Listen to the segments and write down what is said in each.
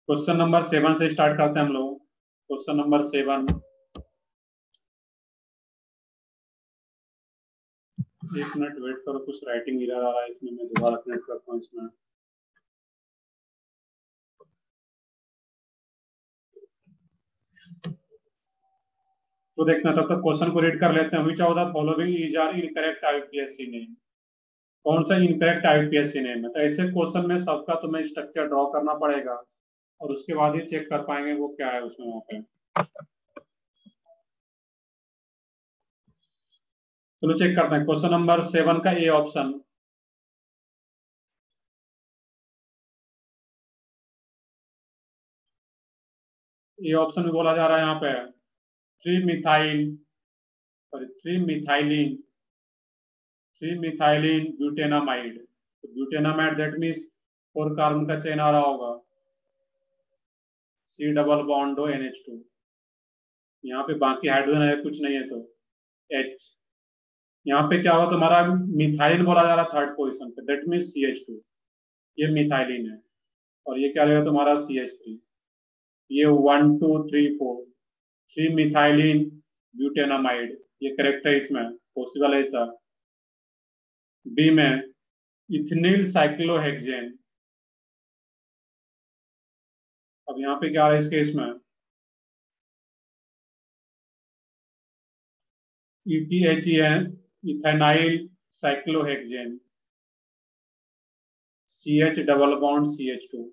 Question number 7 से start करते हैं हम लोग। Question number 7। एक मिनट वेट करो, कुछ राइटिंग एरर आ रहा है इसमें, मैं दोबारा कनेक्ट करता हूँ इसमें। तो देखना, तब तक क्वेश्चन को रीड कर लेते हैं। Which of the following is are incorrect IUPAC name. कौन सा इनकरेक्ट आईपीएससी नेम है? तो ऐसे क्वेश्चन में सबका तुम्हें स्ट्रक्चर ड्रॉ करना पड़ेगा और उसके बाद ही चेक कर पाएंगे वो क्या है उसमें वहां पे। चलो चेक करते हैं। क्वेश्चन नंबर 7 का ए ऑप्शन। ए ऑप्शन में बोला जा रहा है यहाँ पे three methyl sorry three methylene butanamide. तो ब्यूटेनामाइड दैट मीन्स 4 कार्बन का चेन आ रहा होगा, सी डबल बॉन्ड ओ NH2। यहाँ पे बाकी हाइड्रोजन है कुछ नहीं है तो H। यहाँ पे क्या होगा तुम्हारा, मिथाइलिन बोला जा रहा है थर्ड पोजीशन पे, दैट मीन्स CH2। ये मिथाइलिन है और ये क्या रहेगा तुम्हारा CH3। ये 1 2 3 4 थ्री मिथाइलिन ब्यूटेनामाइड, ये करेक्ट है, इसमें पॉसिबल है ऐसा। बी में इथनिल साइक्लोहेक्सेन। अब यहाँ पे क्या आ रहा है इस केस में, ETHEN ethenyl cyclohexane, CH double bond CH2,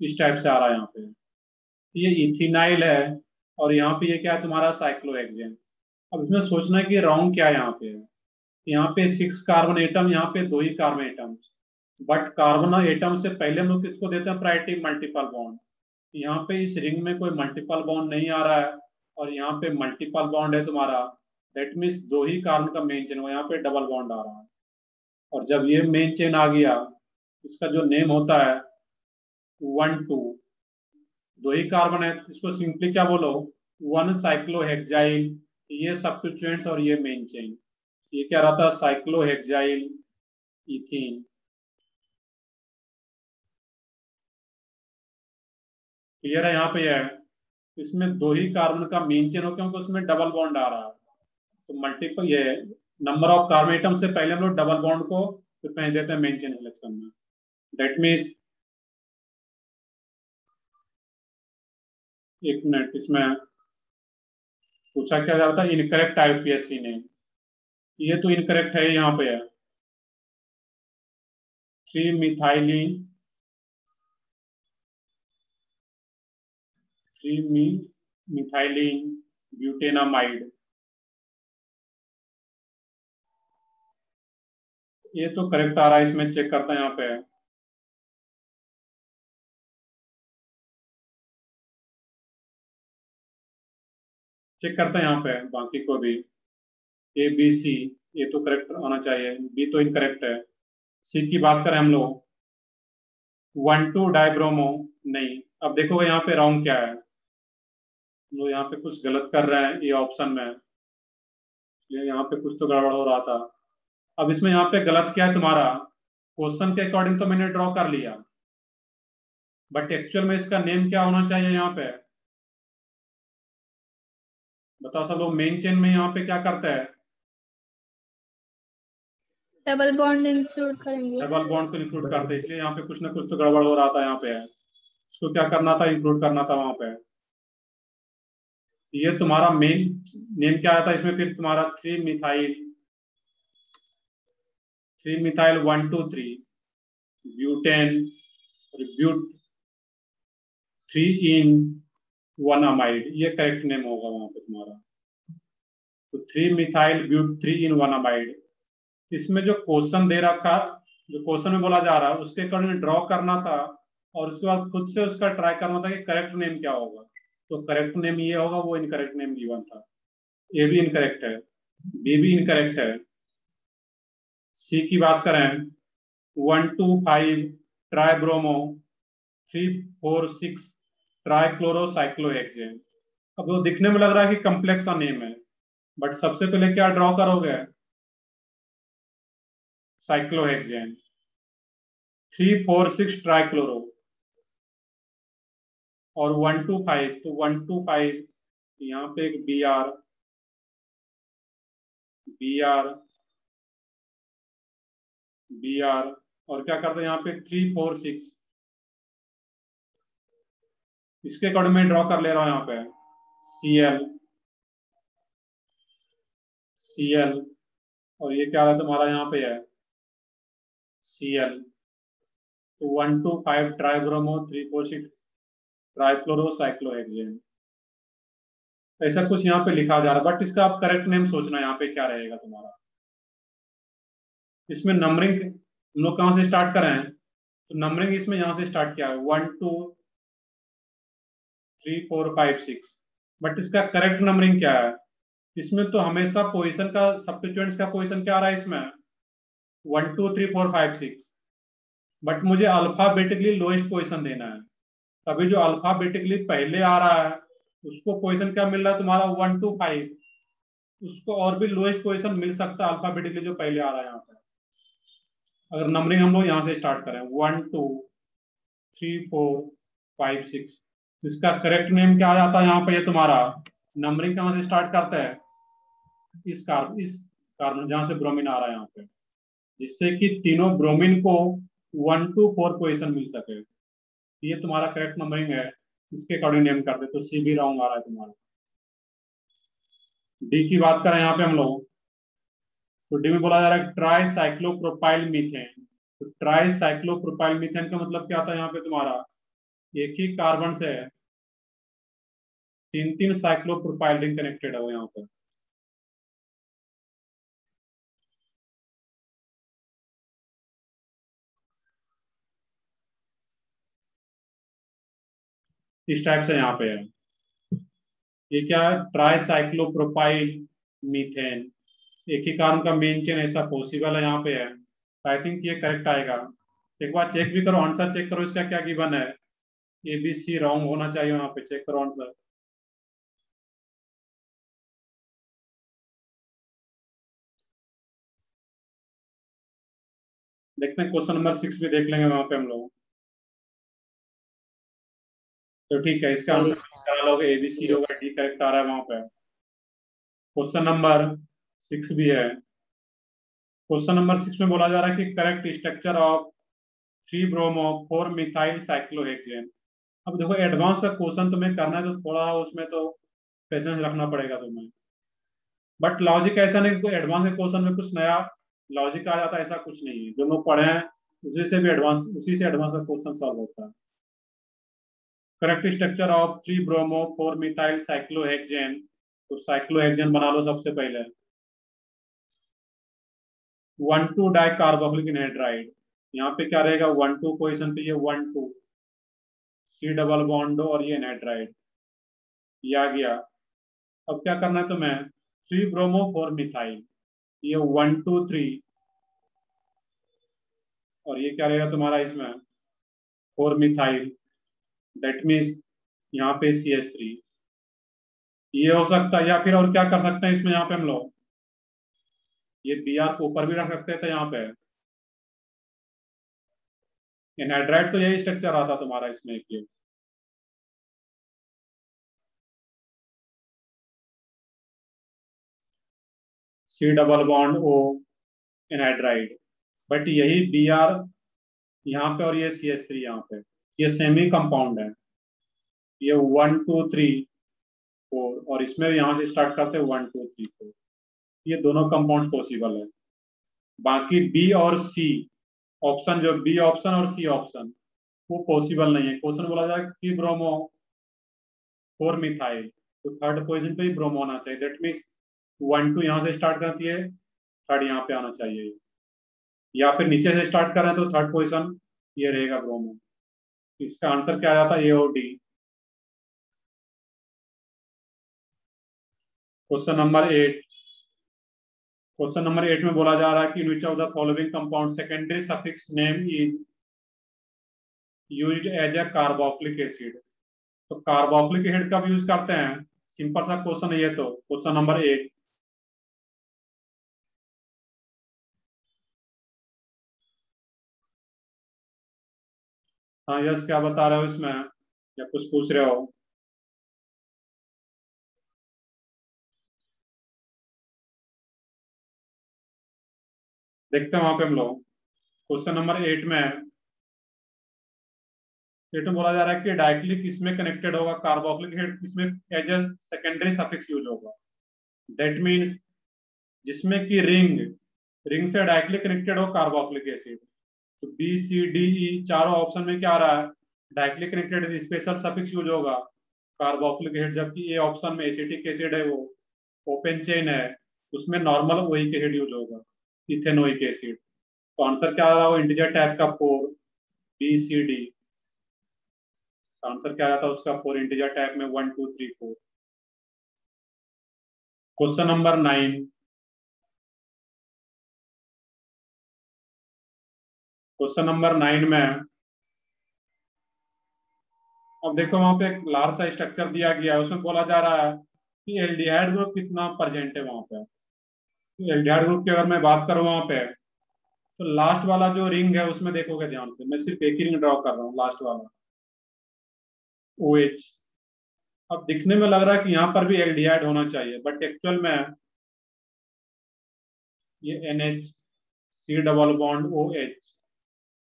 इस टाइप से आ रहा है यहाँ पे। ये इथिनाइल है और यहाँ पे ये क्या है तुम्हारा साइक्लोहेक्सेन। अब इसमें सोचना है कि रॉन्ग क्या यहाँ पे है। यहाँ पे 6 कार्बन एटम, यहाँ पे 2 ही carbon atom, but carbon atom से पहले हम लोग किसको देते हैं प्रायोरिटी, मल्टीपल बॉन्ड। यहाँ पे इस रिंग में कोई मल्टीपल बॉन्ड नहीं आ रहा है और यहाँ पे मल्टीपल बॉन्ड है तुम्हारा, दैट मीन्स 2 ही कार्बन का मेन चेन, यहाँ पे डबल बॉन्ड आ रहा है। और जब ये मेन चेन आ गया, इसका जो नेम होता है 1 2, 2 ही कार्बन है, इसको सिंपली क्या बोलो, 1 साइक्लोहेक्साइल। ये सब्स्टिट्यूएंट्स और ये मेन चेन, ये क्या रहता है साइक्लोहेक्साइल इथीन। क्लियर है? यहाँ पे है इसमें 2 ही कार्बन का मेन चेन हो क्योंकि उसमें डबल बॉन्ड आ रहा है, तो मल्टीपल ये नंबर ऑफ कार्बन एटम से पहले हम लोग डबल बॉन्ड को फिर पहन देते हैं मेन चेन सिलेक्शन में। दैट मीन्स, एक मिनट, इसमें पूछा क्या जाता है इनकरेक्ट आईपीएससी ने, ये तो इनकरेक्ट है, यहाँ पे है three methylene three methylene butanamide, ये तो करेक्ट आ रहा है, इसमें चेक करते हैं यहाँ पे। चेक करते हैं यहाँ पे बाकी को भी, ABC, ये तो करेक्ट आना चाहिए, बी तो इनकरेक्ट है। सी की बात करें हम लोग 1 2 डाइब्रोमो, नहीं। अब देखो यहाँ पे रॉन्ग क्या है, लोग यहाँ पे कुछ गलत कर रहे हैं ये ऑप्शन में, ये यहाँ पे कुछ तो गड़बड़ हो रहा था। अब इसमें यहाँ पे गलत क्या है तुम्हारा, क्वेश्चन के अकॉर्डिंग तो मैंने ड्रॉ कर लिया, बट एक्चुअल में इसका नेम क्या होना चाहिए यहाँ पे, बताओ सब लोग। मेन चेन में यहाँ पे क्या करता है, डबल बॉन्ड इंक्लूड करेंगे, डबल बॉन्ड को इंक्लूड करते हैं, इसलिए यहाँ पे कुछ ना कुछ तो गड़बड़ हो रहा था यहाँ पे। इसको क्या करना था, इंक्लूड करना था वहां पे। ये तुम्हारा मेन नेम क्या आता है इसमें, फिर तुम्हारा थ्री मिथाइल 1 2 3 ब्यूटेन ब्यूट 3 in 1 अमाइड, ये करेक्ट नेम होगा वहां पे तुम्हारा। तो 3 मिथाइल ब्यूट 3 in 1 अमाइड। इसमें जो क्वेश्चन दे रखा, जो क्वेश्चन में बोला जा रहा है उसके अकॉर्डिंग ड्रॉ करना था और उसके बाद खुद से उसका ट्राई करना था कि करेक्ट नेम क्या होगा। तो करेक्ट नेम ये होगा, वो इनकरेक्ट नेम गिवन था। ए भी इनकरेक्ट है, बी भी इनकरेक्ट है। सी की बात करें 1 2 5 ट्राइब्रोमो 3 4 6 ट्राइक्लोरोसाइक्लोहेक्सेन। अब वो दिखने में लग रहा है कि कम्प्लेक्स सा नेम है, बट सबसे पहले क्या ड्रॉ करोगे, साइक्लोहेक्सेन 3 4 6 ट्राइक्लोरो। और 125, तो 125 यहाँ पे एक BR, BR, BR, और क्या करते हैं यहाँ पे 346, इसके अकॉर्डिंग मैं ड्रॉ कर ले रहा हूँ यहाँ पे CL, CL, और ये क्या है तुम्हारा यहाँ पे है CL, तो 125 ट्राइब्रोमो 346 ट्राइक्लोरोसाइक्लोहेक्सेन, ऐसा कुछ यहाँ पे लिखा जा रहा है, बट इसका आप करेक्ट नेम सोचना यहाँ पे क्या रहेगा तुम्हारा। इसमें नंबरिंग हम लोग कहाँ से स्टार्ट करें, तो नंबरिंग इसमें यहाँ से स्टार्ट किया है 1 2 3 4 5 6, बट इसका करेक्ट नंबरिंग क्या है, इसमें तो हमेशा पोजीशन का सब्स्टिट्यूएंट्स का पोजीशन क्या आ रहा है इसमें 1 2 3 4 5 6, बट मुझे अल्फाबेटिकली लोएस्ट पोजीशन देना है, तभी जो अल्फाबेटिकली पहले आ रहा है उसको पोजीशन क्या मिल रहा है तुम्हारा 1 2 5, उसको और भी लोएस्ट पोजीशन मिल सकता है अल्फाबेटिकली जो पहले आ रहा है यहाँ पे। अगर नंबरिंग हम लोग यहाँ से स्टार्ट करें 1 2 3 4 5 6, इसका करेक्ट नेम क्या आ जाता है यहाँ पे, ये तुम्हारा नंबरिंग कहाँ से स्टार्ट करता है इस कार्बन जहां से ब्रोमीन आ रहा है यहाँ पे, जिससे कि तीनों ब्रोमीन को 1 2 4 पोजीशन मिल सके, ये तुम्हारा करेक्ट नंबरिंग है, इसके अकॉर्डिंग नेम कर दे, तो C भी रॉन्ग आ रहा है तुम्हारा। डी की बात करें यहाँ पे हम लोग, तो डी में बोला जा रहा है ट्राई साइक्लोप्रोपाइल मीथेन, तो ट्राई साइक्लोप्रोपाइल मीथेन का मतलब क्या आता है यहाँ पे तुम्हारा, एक ही कार्बन से तीन तीन साइक्लोप्रोपाइल रिंग कनेक्टेड है वो यहाँ पे। इस टाइप से यहाँ पे है, ये क्या है ट्राई साइक्लोप्रोपाइल मीथेन, एक ही कार्बन का मेन चेन ऐसा पॉसिबल है यहाँ पे है, आई थिंक ये करेक्ट आएगा। एक बार चेक भी करो, आंसर चेक करो इसका क्या गिवन है, ABC रॉन्ग होना चाहिए, वहां पे चेक करो आंसर। देखते हैं क्वेश्चन नंबर 6 भी देख लेंगे वहां पे हम लोग, तो ठीक है इसका सर आंसर इसका क्या होगा, ABC होगा, डी करेक्ट आ रहा है वहां पे। क्वेश्चन नंबर 6 भी है, क्वेश्चन नंबर 6 में बोला जा रहा है कि correct structure of 3 bromo 4 methyl cyclohexane. अब देखो एडवांस का क्वेश्चन तुम्हें करना है तो थोड़ा उसमें तो पेशेंस रखना पड़ेगा तुम्हें, बट लॉजिक ऐसा नहीं कि एडवांस के क्वेश्चन में कुछ नया लॉजिक आ जाता है, ऐसा कुछ नहीं है, जो लोग पढ़े हैं उसी से एडवांस का क्वेश्चन सॉल्व होता है। Correct structure of 3 bromo 4 methyl cyclohexane, तो साइक्लोहेक्सेन बना लो सबसे पहले, 1 2 डाई कार्बोक्सिलिक एनहाइड्राइड, यहाँ पे क्या रहेगा 1 2 पोजिशन पे, ये 1 2 C डबल बॉन्ड और ये एनहाइड्राइड, ये आ गया। अब क्या करना है तुम्हें 3 ब्रोमो 4 मिथाइल, ये 1 2 3, और ये क्या रहेगा तुम्हारा इसमें 4 मिथाइल, दैट मीन्स यहाँ पे CH3, ये हो सकता है, या फिर और क्या कर सकते हैं इसमें यहाँ पे हम लोग, ये BR को ऊपर भी रख सकते थे यहाँ पे, एनहाइड्राइड तो यही स्ट्रक्चर आता तुम्हारा इसमें एक ये। C double bond O anhydride, but यही BR यहाँ पे और ये CH3 यहाँ पे, ये सेमी कंपाउंड है, ये 1 2 3 4, और इसमें यहाँ से स्टार्ट करते हैं 1 2 3 4, ये दोनों कंपाउंड पॉसिबल है। बाकी B और C ऑप्शन, जो B ऑप्शन और C ऑप्शन वो पॉसिबल नहीं है। क्वेश्चन बोला जाए कि ब्रोमो 4 मिथाइल, तो थर्ड पोजीशन पे ही ब्रोमो होना चाहिए, दैट मीन्स 1 2 यहाँ से स्टार्ट करती है, थर्ड यहाँ पे आना चाहिए, या फिर नीचे से स्टार्ट कर रहे हैं तो थर्ड पोजीशन ये रहेगा ब्रोमो। इसका आंसर क्या आ जाता है, A और D। Question number 8, question number 8 में बोला जा रहा है कि which of the following compound secondary suffix name is used as a carboxylic acid, तो कार्बोक्सिलिक एसिड कब यूज करते हैं, सिंपल सा क्वेश्चन है ये, तो क्वेश्चन नंबर 8। हाँ यस, क्या बता रहे हो इसमें, या कुछ पूछ रहे हो? देखते हैं वहां पे हम लोग क्वेश्चन नंबर 8 में। एट में बोला जा रहा है कि डायरेक्टली किसमें कनेक्टेड होगा कार्बोक्सिलिक एसिड, किसमें as a secondary suffix use होगा। दैट मीन्स जिसमें कि रिंग रिंग से डायरेक्टली कनेक्टेड हो कार्बोक्सिलिक एसिड। तो बी सी डी ई चारों ऑप्शन में क्या आ रहा है, directly connected special suffix use होगा कार्बोक्सिलिक एसिड, जबकि ए ऑप्शन में एसिटिक एसिड है, वो ओपन चेन है, उसमें नॉर्मल ओइक एसिड यूज होगा, इथेनोइक एसिड। तो आंसर क्या आ रहा है, इंटीजर टाइप का 4, बी सी डी। आंसर क्या आता है उसका 4 इंटीजर टाइप में 1 2 3 4। Question number 9। क्वेश्चन नंबर 9 में अब देखो वहां पे एक लार्ज सा स्ट्रक्चर दिया गया है, उसमें बोला जा रहा है कि एल्डिहाइड ग्रुप कितना प्रेजेंट है वहां पे। तो एल्डिहाइड ग्रुप की अगर मैं बात करूं वहां पे, तो लास्ट वाला जो रिंग है उसमें देखोगे ध्यान से, मैं सिर्फ एक ही रिंग ड्रॉ कर रहा हूँ, लास्ट वाला ओ एच। अब दिखने में लग रहा है कि यहाँ पर भी एल्डिहाइड होना चाहिए, बट एक्चुअल में ये N H C double bond O H,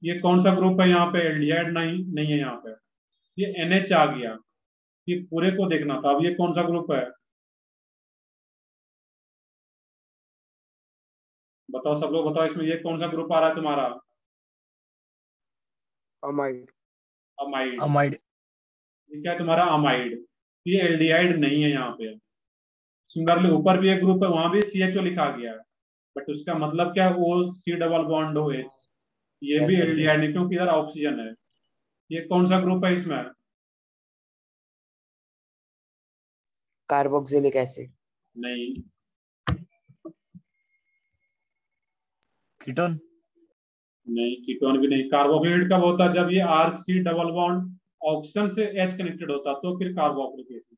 ये कौन सा ग्रुप है यहाँ पे, एल्डिहाइड नहीं नहीं है यहाँ पे, ये एन एच आ गया। ये पूरे को देखना था, अब ये कौन सा ग्रुप है, बताओ सब लोग बताओ, इसमें ये कौन सा ग्रुप आ रहा है तुम्हारा? अमाइड। अमाइड। अमाइड। ये क्या है तुम्हारा, अमाइड। ये एल्डिहाइड नहीं है यहाँ पे। सिमिलरली ऊपर भी एक ग्रुप है, वहां भी सी एच ओ लिखा गया है, बट उसका मतलब क्या है, O C double bond O H, ये भी एल्डिहाइड नहीं क्योंकि इधर ऑक्सीजन है। ये कौन सा ग्रुप है इसमें? Carboxylic acid. नहीं। कीटोन। नहीं, कीटोन भी नहीं। कार्बोक्सिलिक कब होता है, जब ये R C double bond oxygen से एच कनेक्टेड होता तो फिर कार्बोक्सिलिक एसिड।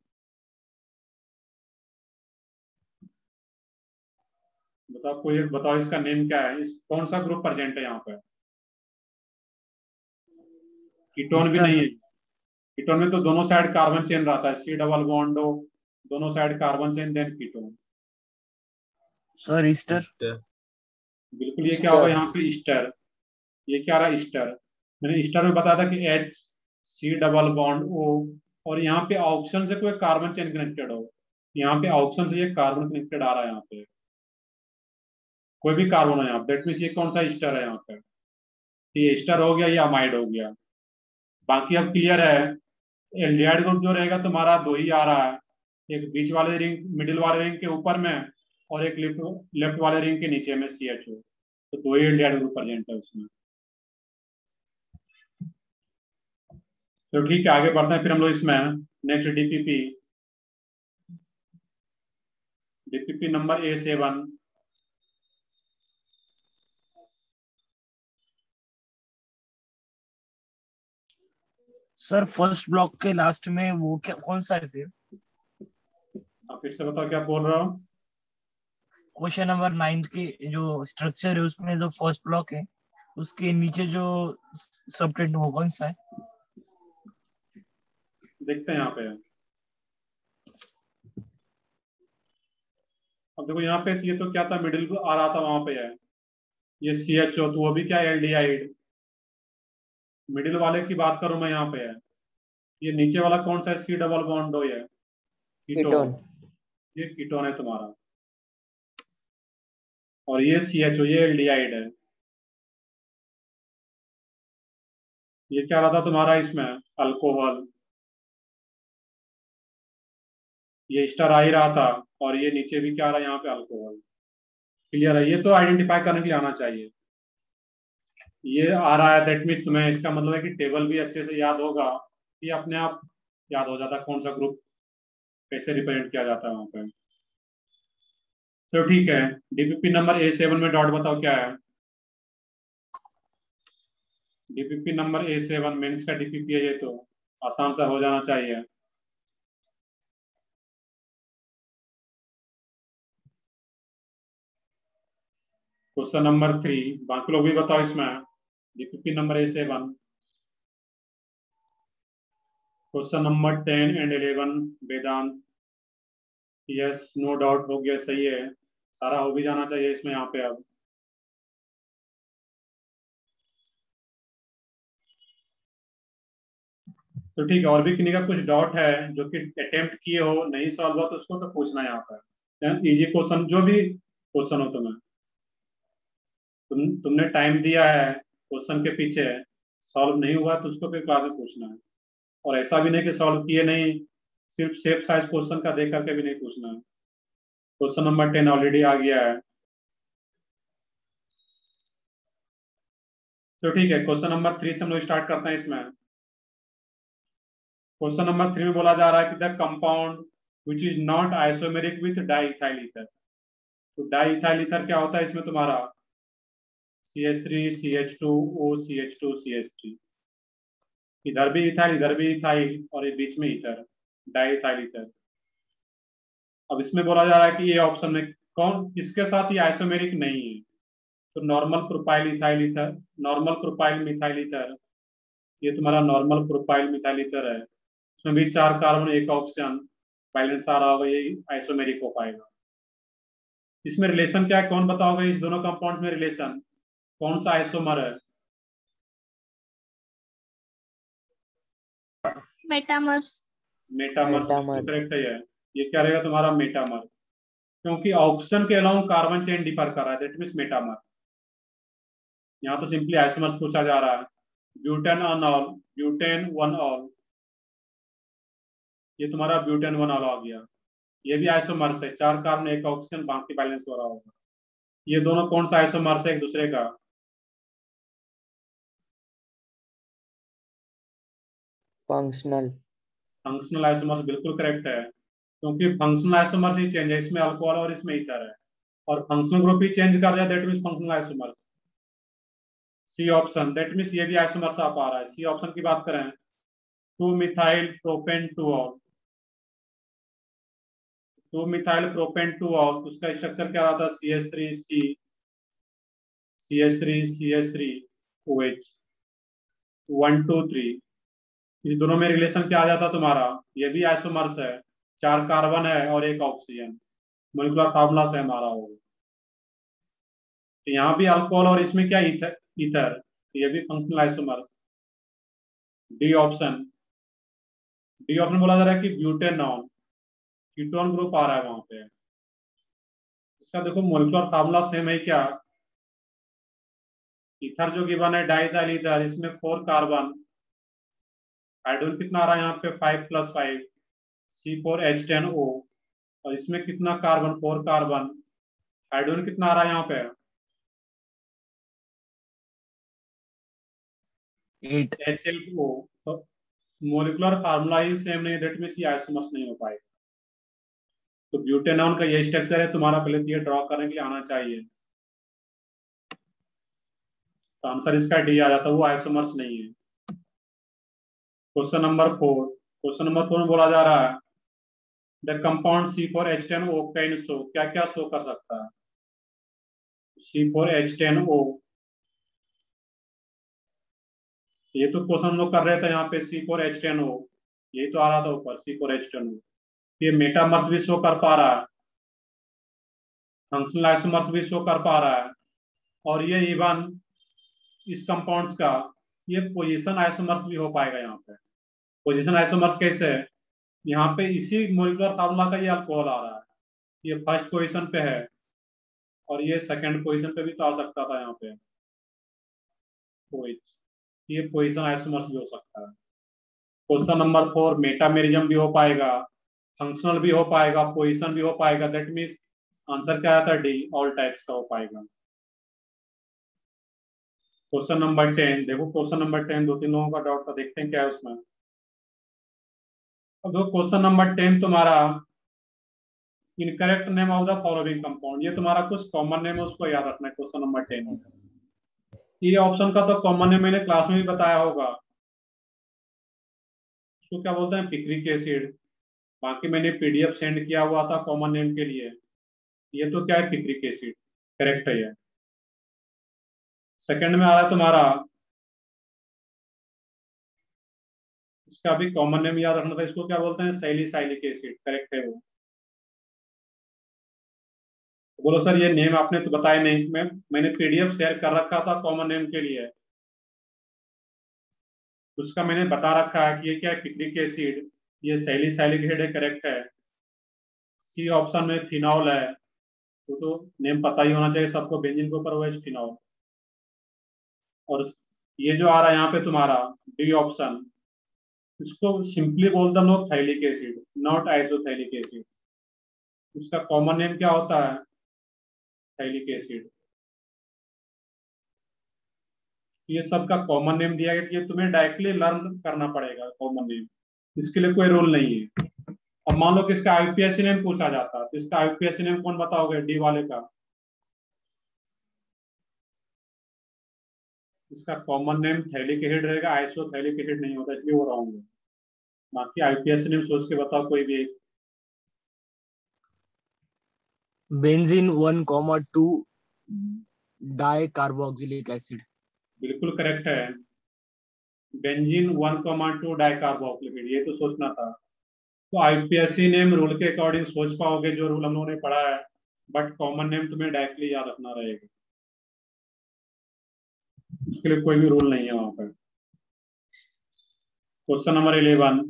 बताओ कोई बताओ इसका नेम क्या है, इस कौन सा ग्रुप प्रेजेंट है यहाँ पे? कीटोन भी नहीं है। कीटोन में तो दोनों साइड कार्बन चेन रहता है, सी डबल बॉन्ड हो, दोनों side carbon chain, then ketone. Sir ester. बिल्कुल, ये क्या होगा यहाँ पे, ईस्टर। ये क्या रहा, ईस्टर। मैंने ईस्टर में बताया था कि H C double bond O, और यहाँ पे ऑक्सीजन से कोई कार्बन चेन कनेक्टेड हो, यहाँ पे ऑक्सीजन से ये कार्बन कनेक्टेड आ रहा है, यहाँ पे कोई भी कार्बन हो यहाँ पे, दैट मीन्स ये कौन सा ईस्टर है यहाँ पे, ये ईस्टर हो गया, ये अमाइड हो गया। बाकी अब क्लियर है। एल्डिहाइड ग्रुप जो रहेगा तुम्हारा दो ही आ रहा है, एक बीच वाले रिंग, मिडिल वाले रिंग के ऊपर में, और एक लेफ्ट लेफ्ट वाले रिंग के नीचे में सी एच ओ। तो दो ही एल्डिहाइड ग्रुप प्रेजेंट है उसमें। तो ठीक है, आगे बढ़ते हैं फिर हम लोग इसमें। Next DPP. DPP number A7। Sir first block के लास्ट में वो क्या कौन सा है फिर? आप फिर से बताओ क्या बोल रहा हूँ। क्वेश्चन नंबर 9 की जो स्ट्रक्चर है उसमें जो फर्स्ट ब्लॉक है उसके नीचे जो सबटेंट वो कौन सा है? देखते हैं यहाँ पे। अब देखो यहाँ पे ये तो क्या था, मिडिल आ रहा था वहां पे है, ये सी एच ओ, तो वो भी क्या है, एल्डिहाइड। मिडिल वाले की बात करूं मैं यहाँ पे है, ये नीचे वाला कौन सा है, सी डबल बॉन्ड हो, ये कीटोन। ये कीटोन है तुम्हारा, और ये सी एच ओ, ये एल्डिहाइड है। ये क्या रहा था तुम्हारा इसमें, अल्कोहल। ये स्टार आ ही रहा था, और ये नीचे भी क्या आ रहा है यहाँ पे, अल्कोहल। क्लियर है, ये तो आइडेंटिफाई करने के लिए आना चाहिए। ये आ रहा है, दैट मीन्स तुम्हें इसका मतलब है कि टेबल भी अच्छे से याद होगा, ये अपने आप याद हो जाता है कौन सा ग्रुप कैसे रिप्रेजेंट किया जाता है वहां पे। तो ठीक है, डीपीपी नंबर A7 में डॉट बताओ क्या है। डीपीपी नंबर A7 मेंस का डीपीपी है, ये तो आसान सा हो जाना चाहिए। क्वेश्चन नंबर 3, बाकी लोग भी बताओ इसमें, DPP number A7। Question number 10 and 11 Vedant, yes no doubt हो गया, सही है, सारा हो भी जाना चाहिए इसमें यहाँ पे अब। तो ठीक है, और भी किन्हीं का कुछ डाउट है जो कि अटेम्प्ट किए हो नहीं सॉल्व हुआ तो उसको तो पूछना है यहाँ पर। इजी क्वेश्चन जो भी क्वेश्चन हो तुम्हें, तुमने टाइम दिया है क्वेश्चन के पीछे, सॉल्व नहीं हुआ तो उसको फिर क्लास में पूछना है। और ऐसा भी नहीं कि सॉल्व किए नहीं, सिर्फ शेप साइज क्वेश्चन का देख करके भी नहीं पूछना है। क्वेश्चन नंबर 10 ऑलरेडी आ गया है। तो ठीक है, क्वेश्चन नंबर 3 से हम लोग स्टार्ट करते हैं इसमें। क्वेश्चन नंबर 3 में बोला जा रहा है कि the compound which is not isomeric with diethyl ether. तो डाइइथाइल ईथर क्या होता है इसमें तुम्हारा, CH3 CH2 O CH2 CH3, इधर भी इथाइल इधर भी इथाइल और ये बीच में ईथर, डाइइथाइल ईथर। अब इसमें बोला जा रहा है कि ये ऑप्शन में कौन किसके साथ ये आइसोमेरिक नहीं है। तो normal propyl ethyl ether, normal propyl methyl ether, ये तुम्हारा नॉर्मल प्रोपाइल मिथाइल ईथर है। इसमें भी 4 कार्बन एक ऑक्सीजन बैलेंस आ रहा होगा, ये आइसोमेरिक हो पाएगा। इसमें रिलेशन क्या है, कौन बताओगे इस दोनों कंपाउंड में रिलेशन, कौन सा आइसोमर है? मेटामर्स। मेटामर बिल्कुल करेक्ट है ये क्या रहेगा तुम्हारा, मेटामर, क्योंकि ऑक्सीजन के अलावा कार्बन चेन डिफर कर रहा है, दैट मींस मेटामर। यहाँ तो सिंपली आइसोमर्स पूछा जा रहा है। ब्यूटेन अनॉल, ब्यूटेन वन ऑल, ये तुम्हारा ब्यूटेन वन ऑल आ गया। ये भी आइसोमर्स है, 4 कार्बन एक ऑक्सीजन, बाकी बैलेंस हो रहा होगा। ये दोनों कौन सा आइसोमर्स है एक दूसरे का? फंक्शनल। फंक्शनल आइसोमर्स बिल्कुल करेक्ट है, क्योंकि फंक्शनल आइसोमर्स ही चेंज है, इसमें अल्कोहल और इसमें ईथर है, और फंक्शनल ग्रुप ही चेंज कर जाए, that means functional isomers. C option, that means ये भी आइसोमर्स आप आ रहा है। सी ऑप्शन की बात करें, 2 methyl propane 2 all, 2 methyl propane 2 all, उसका स्ट्रक्चर क्या रहा था, CH3C, CH3 CH3 OH 1 2 3। इन दोनों में रिलेशन क्या आ जाता तुम्हारा, ये भी आइसोमर्स है, 4 कार्बन है और एक ऑक्सीजन, मोलिकुलर फार्मूला सेम आ रहा होगा। तो यहाँ भी अल्कोहल और इसमें क्या ईथर, ईथर, तो ये भी functional isomers. D option, D option बोला जा रहा है कि ब्यूटेनॉन, कीटोन ग्रुप आ रहा है वहां पे। इसका देखो मोलिकुलर फार्मूला सेम है क्या, ईथर जो गिवन है डाइथाइल ईथर, इसमें 4 कार्बन, हाइड्रोजन कितना आ रहा है यहाँ पे 5 + 5 C4H10O, और इसमें कितना कार्बन, 4 कार्बन, हाइड्रोजन कितना आ रहा है यहाँ पे 8। HLO। तो मोलिकुलर फार्मूला ही सेम नहीं, दैट मींस ये आइसोमर्स नहीं हो पाएगा। तो ब्यूटेनॉन का ये स्ट्रक्चर है तुम्हारा, पहले ये ड्रॉ करने के लिए आना चाहिए। तो आंसर इसका डी आ जाता है, वो आइसोमर्स नहीं है। क्वेश्चन नंबर 4, क्वेश्चन नंबर 4 में बोला जा रहा है the compound C4H10O can show, क्या क्या शो कर सकता है C4H10O। ये तो क्वेश्चन हम लोग कर रहे थे यहाँ पे, C4H10O, यही तो आ रहा था ऊपर C4H10O। ये मेटामर्स भी शो कर पा रहा है, फंक्शनल आइसोमर्स भी शो कर पा रहा है, और ये इवन इस कंपाउंड्स का ये पोजीशन आइसोमर्स भी हो पाएगा यहाँ पे। पोजीशन आइसोमर्स कैसे है, यहाँ पे इसी मोलिकुलर फार्मूला का ये अल्कोहल आ रहा है, ये फर्स्ट पोजीशन पे है और ये सेकंड पोजीशन पे भी तो आ सकता था यहाँ पे OH, ये पोजीशन आइसोमर्स भी हो सकता है। क्वेश्चन नंबर 4, मेटामेरिज्म भी हो पाएगा, फंक्शनल भी हो पाएगा, पोजीशन भी हो पाएगा, दैट मीन्स आंसर क्या आता है, डी ऑल टाइप्स का हो पाएगा। क्वेश्चन नंबर 10 देखो, क्वेश्चन नंबर 10 2-3 लोगों का डाउट था, देखते हैं क्या है उसमें। अब देखो क्वेश्चन नंबर 10 तुम्हारा, incorrect name of the following compound, ये तुम्हारा कुछ कॉमन नेम है उसको याद रखना है क्वेश्चन नंबर 10 में। ये ऑप्शन का तो कॉमन नेम मैंने क्लास में भी बताया होगा, उसको क्या बोलते हैं, पिक्रिक एसिड। बाकी मैंने PDF सेंड किया हुआ था कॉमन नेम के लिए, ये तो क्या है, पिक्रिक एसिड, करेक्ट है ये। सेकंड में आ रहा है तुम्हारा इसका भी कॉमन नेम याद रखना था, इसको क्या बोलते हैं, सैलिसाइलिक एसिड, करेक्ट है वो। बोलो सर ये नेम आपने तो बताया नहीं, मैंने पीडीएफ शेयर कर रखा था कॉमन नेम के लिए, उसका मैंने बता रखा है कि ये क्या है, पिक्रिक एसिड, ये सैलिसाइलिक एसिड है, करेक्ट है। सी ऑप्शन में फिनॉल है, तो नेम पता ही होना चाहिए सबको, बेंजीन के ऊपर वो है फिनॉल। और ये जो आ रहा है यहाँ पे तुम्हारा डी ऑप्शन, इसको सिंपली बोलते हैं हम लोग phthalic acid, not isophthalic acid. इसका कॉमन नेम क्या होता है, थैलिक एसिड। ये सबका कॉमन नेम दिया गया, ये तुम्हें डायरेक्टली लर्न करना पड़ेगा कॉमन नेम, इसके लिए कोई रूल नहीं है। अब मान लो कि इसका आईपीएससी नेम पूछा जाता है, तो इसका आईपीएससी नेम कौन बताओगे, डी वाले का। इसका कॉमन नेम थैलिक एसिड रहेगा, आइसोथैलिक एसिड नहीं होता, इसलिए वो रॉन्ग है। बाकी आईपीएससी नेम सोच के बताओ कोई भी एक। Benzene 1,2 di carboxylic acid. बिल्कुल करेक्ट है, बेंजीन 1,2 डाइकार्बोक्सिलिक, ये तो सोचना था। तो आईपीएससी नेम रूल के अकॉर्डिंग सोच पाओगे जो रूल हम लोगों ने पढ़ा है, बट कॉमन नेम तुम्हें डायरेक्टली याद रखना रहेगा, उसके लिए कोई भी रूल नहीं है वहां पर। क्वेश्चन नंबर 11,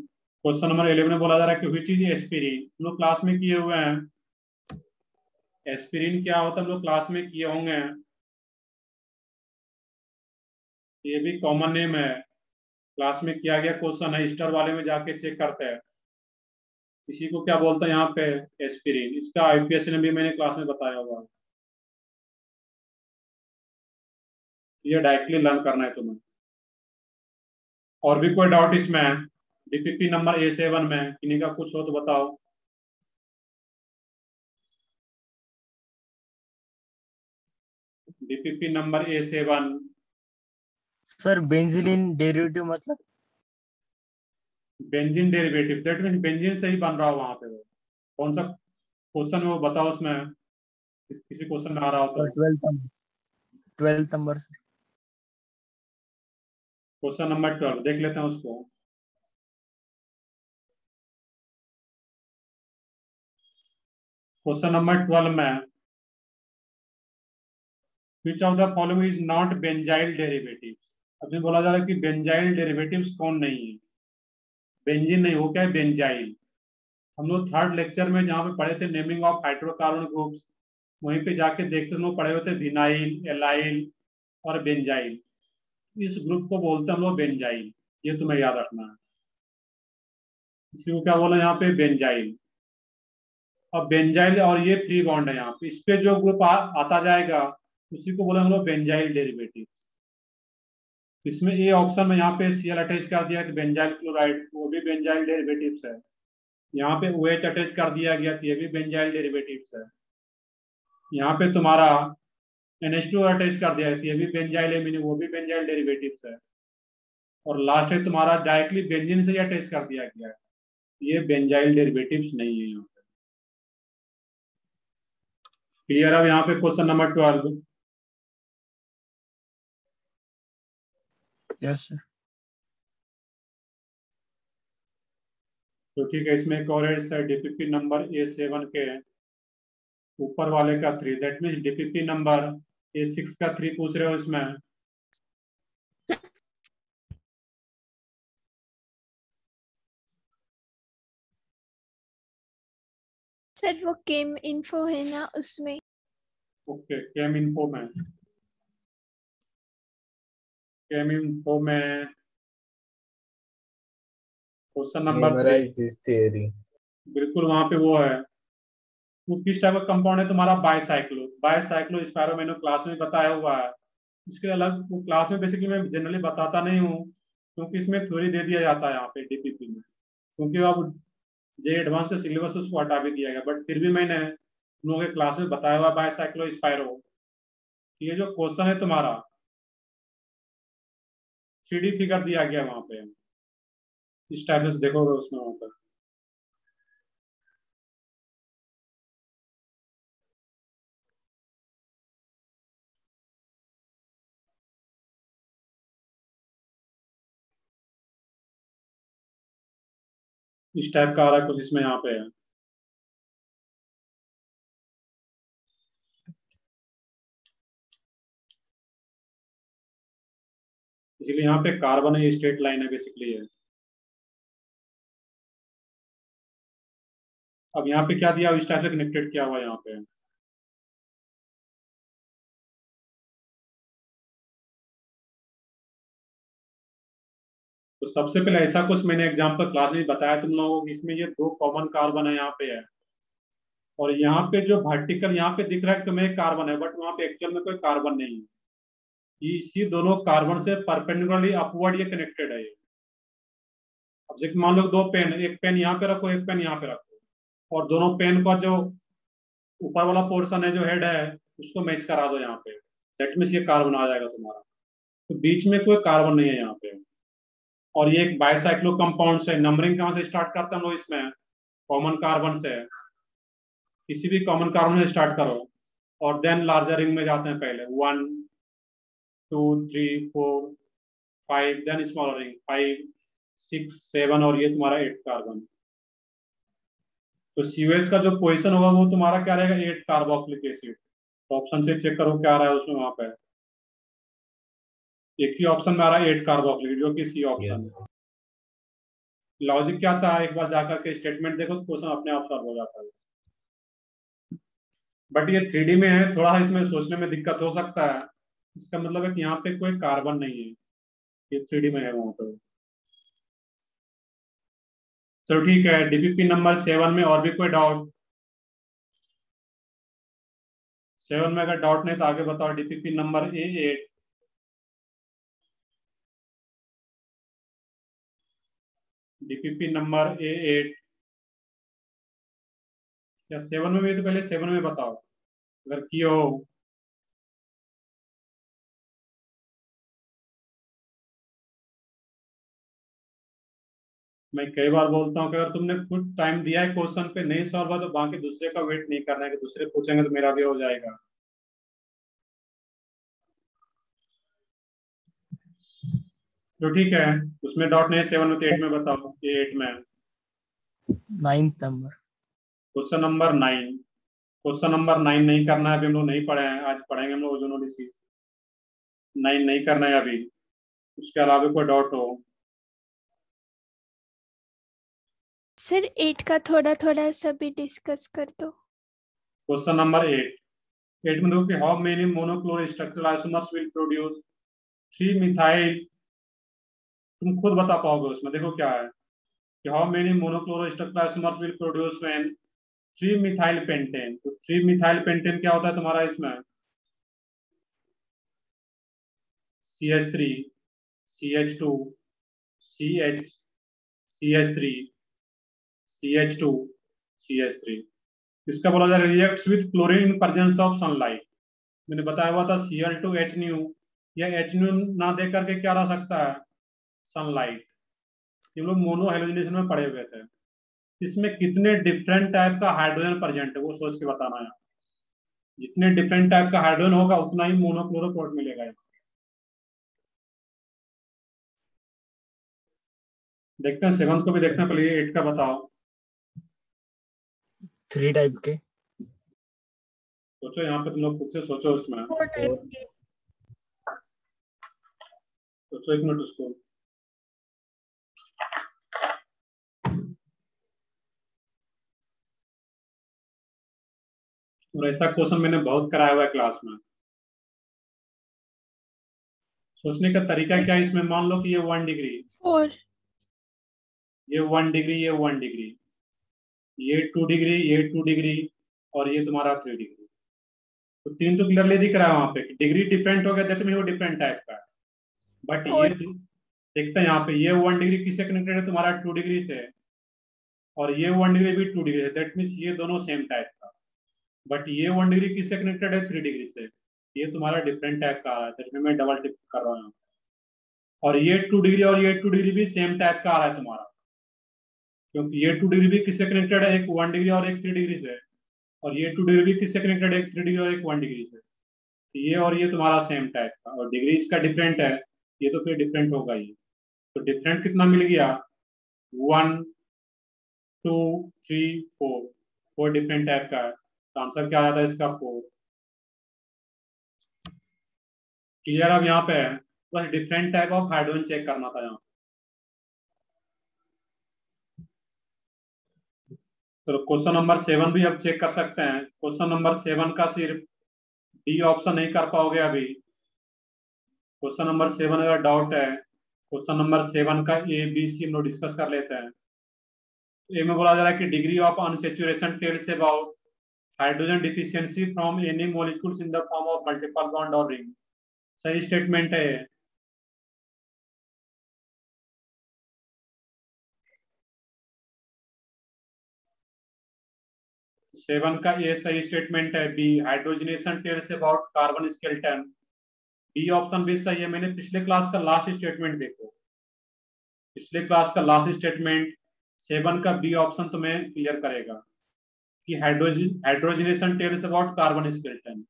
क्वेश्चन नंबर 11 में बोला जा रहा है कि विच इज एस्पिरिन, हम लोग क्लास में किए हुए हैं, एस्पिरिन क्या होता है हम लोग क्लास में किए होंगे, ये भी कॉमन नेम है, क्लास में किया गया क्वेश्चन है, स्टार वाले में जाके चेक करते हैं। इसी को क्या बोलते हैं यहाँ पे, एस्पिरिन। इसका आईपीएससी ने भी मैंने क्लास में बताया होगा, ये डायरेक्टली लर्न करना है तुम्हें। और भी कोई डाउट इसमें, डीपीपी नंबर A7 में किन्हीं का कुछ हो तो बताओ। DPP number A7, sir benzylene derivative मतलब? Benzene derivative, that mean benzene से ही बन रहा हो वहां पे वो। कौन सा क्वेश्चन है वो बताओ उसमें, किसी क्वेश्चन में आ रहा हो तो। Sir 12th number sir. Question number 12 देख लेते हैं उसको। क्वेश्चन नंबर 12 में विच of the following is not benzyl derivatives. अब बोला जा रहा है कि बेंजाइल डेरिवेटिव्स कौन नहीं है, बेंजीन नहीं, वो क्या है, बेंजाइल। हम लोग थर्ड लेक्चर में जहाँ पे पढ़े थे नेमिंग ऑफ हाइड्रोकार्बन ग्रुप्स, वहीं पे जाके देखते हम लोग पढ़े हुए थे विनाइल, एलाइल और बेंजाइल। इस ग्रुप को बोलते हैं हम लोग बेंजाइल, ये तुम्हें याद रखना है। इसी को क्या बोला यहाँ पे, बेंजाइल। अब बेंजाइल और ये फ्री बॉन्ड है यहाँ पे, इस पे जो ग्रुप आता जाएगा उसी को बोले हम लोग बेंजाइल डेरिवेटिव। इसमें ए ऑप्शन में यहाँ पे Cl अटैच कर दिया कि बेंजाइल क्लोराइड, वो भी बेंजाइल डेरिवेटिव्स है। यहाँ पे OH अटैच कर दिया गया तो ये भी बेंजाइल डेरिवेटिव्स है। यहाँ पे तुम्हारा NH2 अटैच कर दिया है तो ये भी बेंजाइल एमिन, वो भी बेंजाइल डेरिवेटिव्स है। और लास्ट है तुम्हारा डायरेक्टली बेंजीन से ही अटैच कर दिया गया है, ये बेंजाइल डेरिवेटिव्स नहीं है यहाँ पे। क्लियर। अब यहाँ पे क्वेश्चन नंबर 12, यस सर। तो ठीक है, इसमें एक और है डीपीपी नंबर A7 के ऊपर वाले का 3, that means DPP number A6 का 3 पूछ रहे हो इसमें। सर वो केम इन्फो है ना उसमें। ओके, केम इन्फो में question number 3, Memorize this theory. बिल्कुल वहां पे वो है। वो किस टाइप का कंपाउंड है तुम्हारा, बायसाइक्लो, बायसाइक्लो स्पायरो, मैंने क्लास में बताया हुआ है। इसके अलग वो क्लास में बेसिकली मैं जनरली बताता नहीं हूँ, क्योंकि इसमें थ्योरी दे दिया जाता है यहाँ पे डीपीपी में, क्योंकि अब जे एडवांस का सिलेबस उसको हटा भी दिया गया, बट फिर भी मैंने तुम लोगों के क्लास में बताया हुआ बायसाइक्लो स्पायरो। ये जो क्वेश्चन है तुम्हारा 3D फिगर दिया गया वहां पे, इस टाइप से देखोगे उसमें वहां पर। इस टाइप का आ रहा है कुछ, इसमें यहाँ पे है। इसलिए यहाँ पे कार्बन है, स्ट्रेट लाइन है बेसिकली है। अब यहाँ पे क्या दिया, इस टाइप से कनेक्टेड किया हुआ है यहाँ पे। तो सबसे पहले ऐसा कुछ मैंने एग्जांपल क्लास में बताया तुम लोगों को, इसमें ये दो कॉमन कार्बन है यहाँ पे है, और यहाँ पे जो वर्टिकल यहाँ पे दिख रहा है तुम्हें कार्बन है, बट वहाँ पे एक्चुअल में कोई कार्बन नहीं है। ये इसी दोनों कार्बन से परपेंडिकुलरली अपवर्ड ये कनेक्टेड है ये। अब जैसे मान लो दो पेन, एक पेन यहाँ पे रखो, एक पेन यहाँ पे रखो, और दोनों पेन का जो ऊपर वाला पोर्शन है जो हेड है उसको मैच करा दो यहाँ पे, दैट मीन्स ये कार्बन आ जाएगा तुम्हारा। तो बीच में कोई कार्बन नहीं है यहाँ पे। और ये एक बाइसाइक्लो कंपाउंड से, नंबरिंग कहाँ से स्टार्ट करते हैं हम लोग इसमें, कॉमन कार्बन से, किसी भी कॉमन कार्बन से स्टार्ट करो और देन लार्जर रिंग में जाते हैं पहले, 1 2 3 4 5, देन स्मॉलर रिंग 5 6 7, और ये तुम्हारा 8 कार्बन। तो सीवेज का जो पोजीशन होगा वो तुम्हारा क्या रहेगा, 8 कार्बोक्सिलिक एसिड। तो ऑप्शन से चेक करो क्या आ रहा है उसमें, वहां पे एक ही ऑप्शन में आ रहा है 8 कार्बोक्सिलिक, जो कि सी ऑप्शन है। लॉजिक क्या था, एक बार जाकर के स्टेटमेंट देखो तो क्वेश्चन अपने आप सॉल्व हो जाता है। बट ये 3D में है, थोड़ा इसमें सोचने में दिक्कत हो सकता है। इसका मतलब है कि यहाँ पे कोई कार्बन नहीं है, ये 3D में है वहां पे। चलो ठीक है, डीपीपी नंबर 7 में और भी कोई डाउट? 7 में अगर डाउट नहीं तो आगे बताओ, DPP number A8। DPP number A8 या 7 में भी, तो पहले 7 में बताओ अगर किए हो। मैं कई बार बोलता हूँ कि अगर तुमने कुछ टाइम दिया है क्वेश्चन पे नहीं सॉल्व हुआ तो बाकी दूसरे का वेट नहीं करना है कि दूसरे पूछेंगे तो मेरा भी हो जाएगा। तो ठीक है, उसमें डाउट नहीं है। 7 में तो 8 में बताओ, ये 8 में 9th number. Question number 9। Question number 9 नहीं करना है अभी, हम लोग नहीं पढ़े हैं, आज पढ़ेंगे हम लोग ओजोनोलिसिस। 9 नहीं करना है अभी। उसके अलावा कोई डाउट हो? सर 8 का थोड़ा थोड़ा सा भी डिस्कस कर दो। क्वेश्चन नंबर 8 में देखो कि how many monochloro structural isomers will produce 3 methyl. तुम खुद बता पाओगे उसमें, देखो क्या है कि how many monochloro structural isomers will produce when 3 methyl pentane. तो 3 मिथाइल पेंटेन क्या होता है तुम्हारा इसमें, CH3 CH2 CH CH3 CH2 CH3। इसका बोला जाए reacts with chlorine in presence of sunlight. मैंने बताया हुआ था Cl2H न्यू, या H न्यू ना दे करके क्या रह सकता है, सनलाइट। ये लोग मोनो हेलोजिनेशन में पढ़े हुए थे। इसमें कितने डिफरेंट टाइप का हाइड्रोजन प्रेजेंट है वो सोच के बताना है। जितने डिफरेंट टाइप का हाइड्रोजन होगा उतना ही मोनोक्लोरोपोर्ट मिलेगा। देखते हैं 7 को भी देखते हैं, पहले 8 का बताओ। 3 टाइप के। सोचो यहाँ पे तुम लोग खुद से सोचो, उसमें 4 टाइप के। सोचो 1 मिनट उसको। और ऐसा क्वेश्चन मैंने बहुत कराया हुआ है क्लास में। सोचने का तरीका क्या है इसमें, मान लो कि ये 1 डिग्री, 4 ये 1 डिग्री, ये 1 डिग्री, ये 2 डिग्री, ये 2 डिग्री, और ये तुम्हारा 3 डिग्री। तो 3 तो क्लियरली दिख रहा है वहां पे, डिग्री डिफरेंट हो गया, दैट मीन वो डिफरेंट टाइप का है। बट ये 4 देखते हैं यहाँ पे, ये 1 डिग्री किससे कनेक्टेड है, तुम्हारा 2 डिग्री से, और ये 1 डिग्री भी 2 डिग्री है, दैट मीन्स ये दोनों सेम टाइप का। बट ये 1 डिग्री किससे कनेक्टेड है, 3 डिग्री से, ये तुम्हारा डिफरेंट टाइप का आ रहा है, दैट मीन मैं डबल टिक कर रहा हूँ। और ये 2 डिग्री और ये 2 डिग्री भी सेम टाइप का आ रहा है तुम्हारा, क्योंकि ये 2 डिग्री भी किससे कनेक्टेड है, एक 1 डिग्री और एक 3 डिग्री से, और ये 2 डिग्री भी किससे कनेक्टेड है, एक 3 डिग्री और एक 1 डिग्री से। तो ये और ये तुम्हारा सेम टाइप का, और डिग्री इसका डिफरेंट है, ये तो फिर डिफरेंट होगा ही। तो डिफरेंट कितना मिल गया, 1 2 3 4, 4 डिफरेंट टाइप का है, तो आंसर क्या आ जाता है इसका 4। क्लियर? अब यहाँ पे है बस different type of hydrogen check करना था यहाँ। तो क्वेश्चन नंबर 7 भी अब चेक कर सकते हैं। क्वेश्चन नंबर 7 का सिर्फ डी ऑप्शन नहीं कर पाओगे अभी। क्वेश्चन नंबर 7 अगर डाउट है, क्वेश्चन नंबर 7 का ए बी सी हम लोग डिस्कस कर लेते हैं। ए में बोला जा रहा है कि degree of unsaturation tells about hydrogen deficiency from any molecules in the form of multiple bond और रिंग। सही स्टेटमेंट है। 7 का ए सही स्टेटमेंट है। B hydrogenation tells about carbon skeleton, B option भी सही है। मैंने पिछले क्लास का लास्ट स्टेटमेंट देखो, पिछले क्लास का लास्ट स्टेटमेंट 7 का बी ऑप्शन तुम्हें क्लियर करेगा कि hydrogenation tells about carbon skeleton.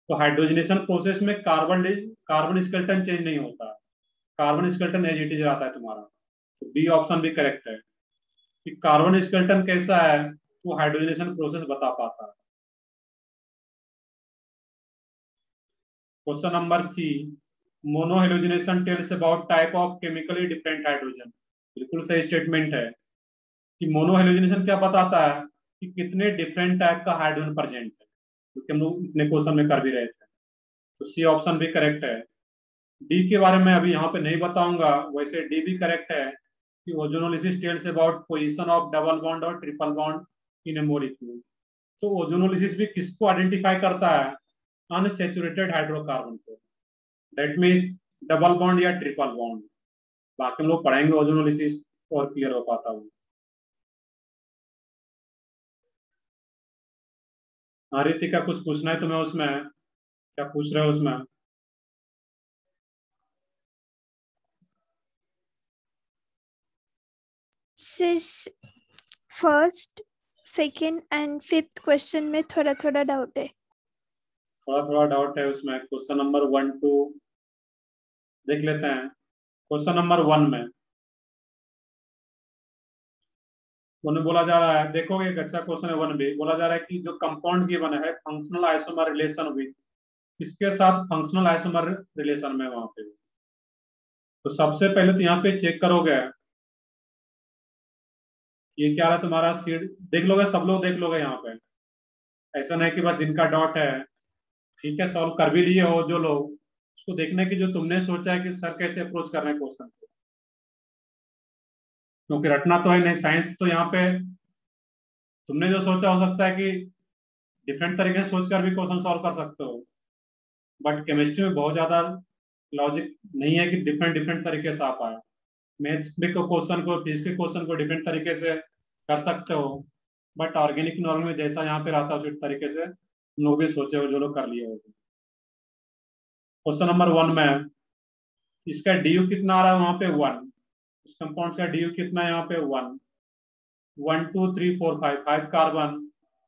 तो हाइड्रोजनेशन प्रोसेस में कार्बन स्केलेटन चेंज नहीं होता, carbon skeleton as it is रहता है तुम्हारा। तो बी ऑप्शन भी करेक्ट है कि कार्बन स्केलेटन कैसा है वो हाइड्रोजनेशन प्रोसेस बता पाता है। Question number C, monohalogenation tells about type of chemically different hydrogen. बिल्कुल सही स्टेटमेंट है कि मोनोहेलोजिनेशन क्या बताता है कि कितने डिफरेंट टाइप का हाइड्रोजन प्रेजेंट है, क्योंकि हम लोग इतने क्वेश्चन में कर भी रहे थे। तो सी ऑप्शन भी करेक्ट है। डी के बारे में अभी यहाँ पे नहीं बताऊंगा, वैसे डी भी करेक्ट है कि ozonolysis tells about position of double bond और triple bond in a molecule. तो ओजोनोलिसिस भी किसको आइडेंटिफाई करता है? अनसैचुरेटेड हाइड्रोकार्बन को, दैट मीन्स डबल बॉन्ड या ट्रिपल बॉन्ड। बाकी हम लोग पढ़ेंगे ओजोनोलिसिस और क्लियर हो पाता हूँ। हाँ रितिका, कुछ पूछना है तुम्हें उसमें? क्या पूछ रहे हो उसमें? सिर्फ first, second and fifth question में थोड़ा थोड़ा डाउट है। थोड़ा थोड़ा डाउट है उसमें। क्वेश्चन नंबर 1 2 देख लेते हैं। क्वेश्चन नंबर 1 में उन्हें बोला जा रहा है, देखो एक अच्छा क्वेश्चन है 1 भी। बोला जा रहा है कि जो कंपाउंड गिवन है फंक्शनल आइसोमर रिलेशन विद, किसके साथ फंक्शनल आइसोमर रिलेशन में वहां पे। तो सबसे पहले तो यहाँ पे चेक करोगे ये क्या रहा तुम्हारा सीड, देख लोगे, सब लोग देख लोगे यहाँ पे। ऐसा नहीं कि बस जिनका डॉट है ठीक है सॉल्व कर भी लिए हो जो लोग, उसको देखने की जो तुमने सोचा है कि सर कैसे अप्रोच कर रहे हैं क्वेश्चन को, क्योंकि रटना तो है नहीं साइंस। तो यहाँ पे तुमने जो सोचा हो सकता है कि डिफरेंट तरीके से सोचकर भी क्वेश्चन सॉल्व कर सकते हो, बट केमिस्ट्री में बहुत ज्यादा लॉजिक नहीं है कि डिफरेंट डिफरेंट तरीके से आ पाए। मैथ्स के क्वेश्चन को, फिजिक्स के क्वेश्चन को डिफरेंट तरीके से कर सकते हो, बट ऑर्गेनिक नॉर्मल में जैसा यहाँ पे रहता है उसी तरीके से लोग भी सोचे हो, जो लोग कर लिए हो। क्वेश्चन नंबर 1 में इसका डी कितना आ रहा है वहां पे 1, इस कंपाउंड का डी कितना है यहाँ पे 1, 1 2 3 4 5, 5 कार्बन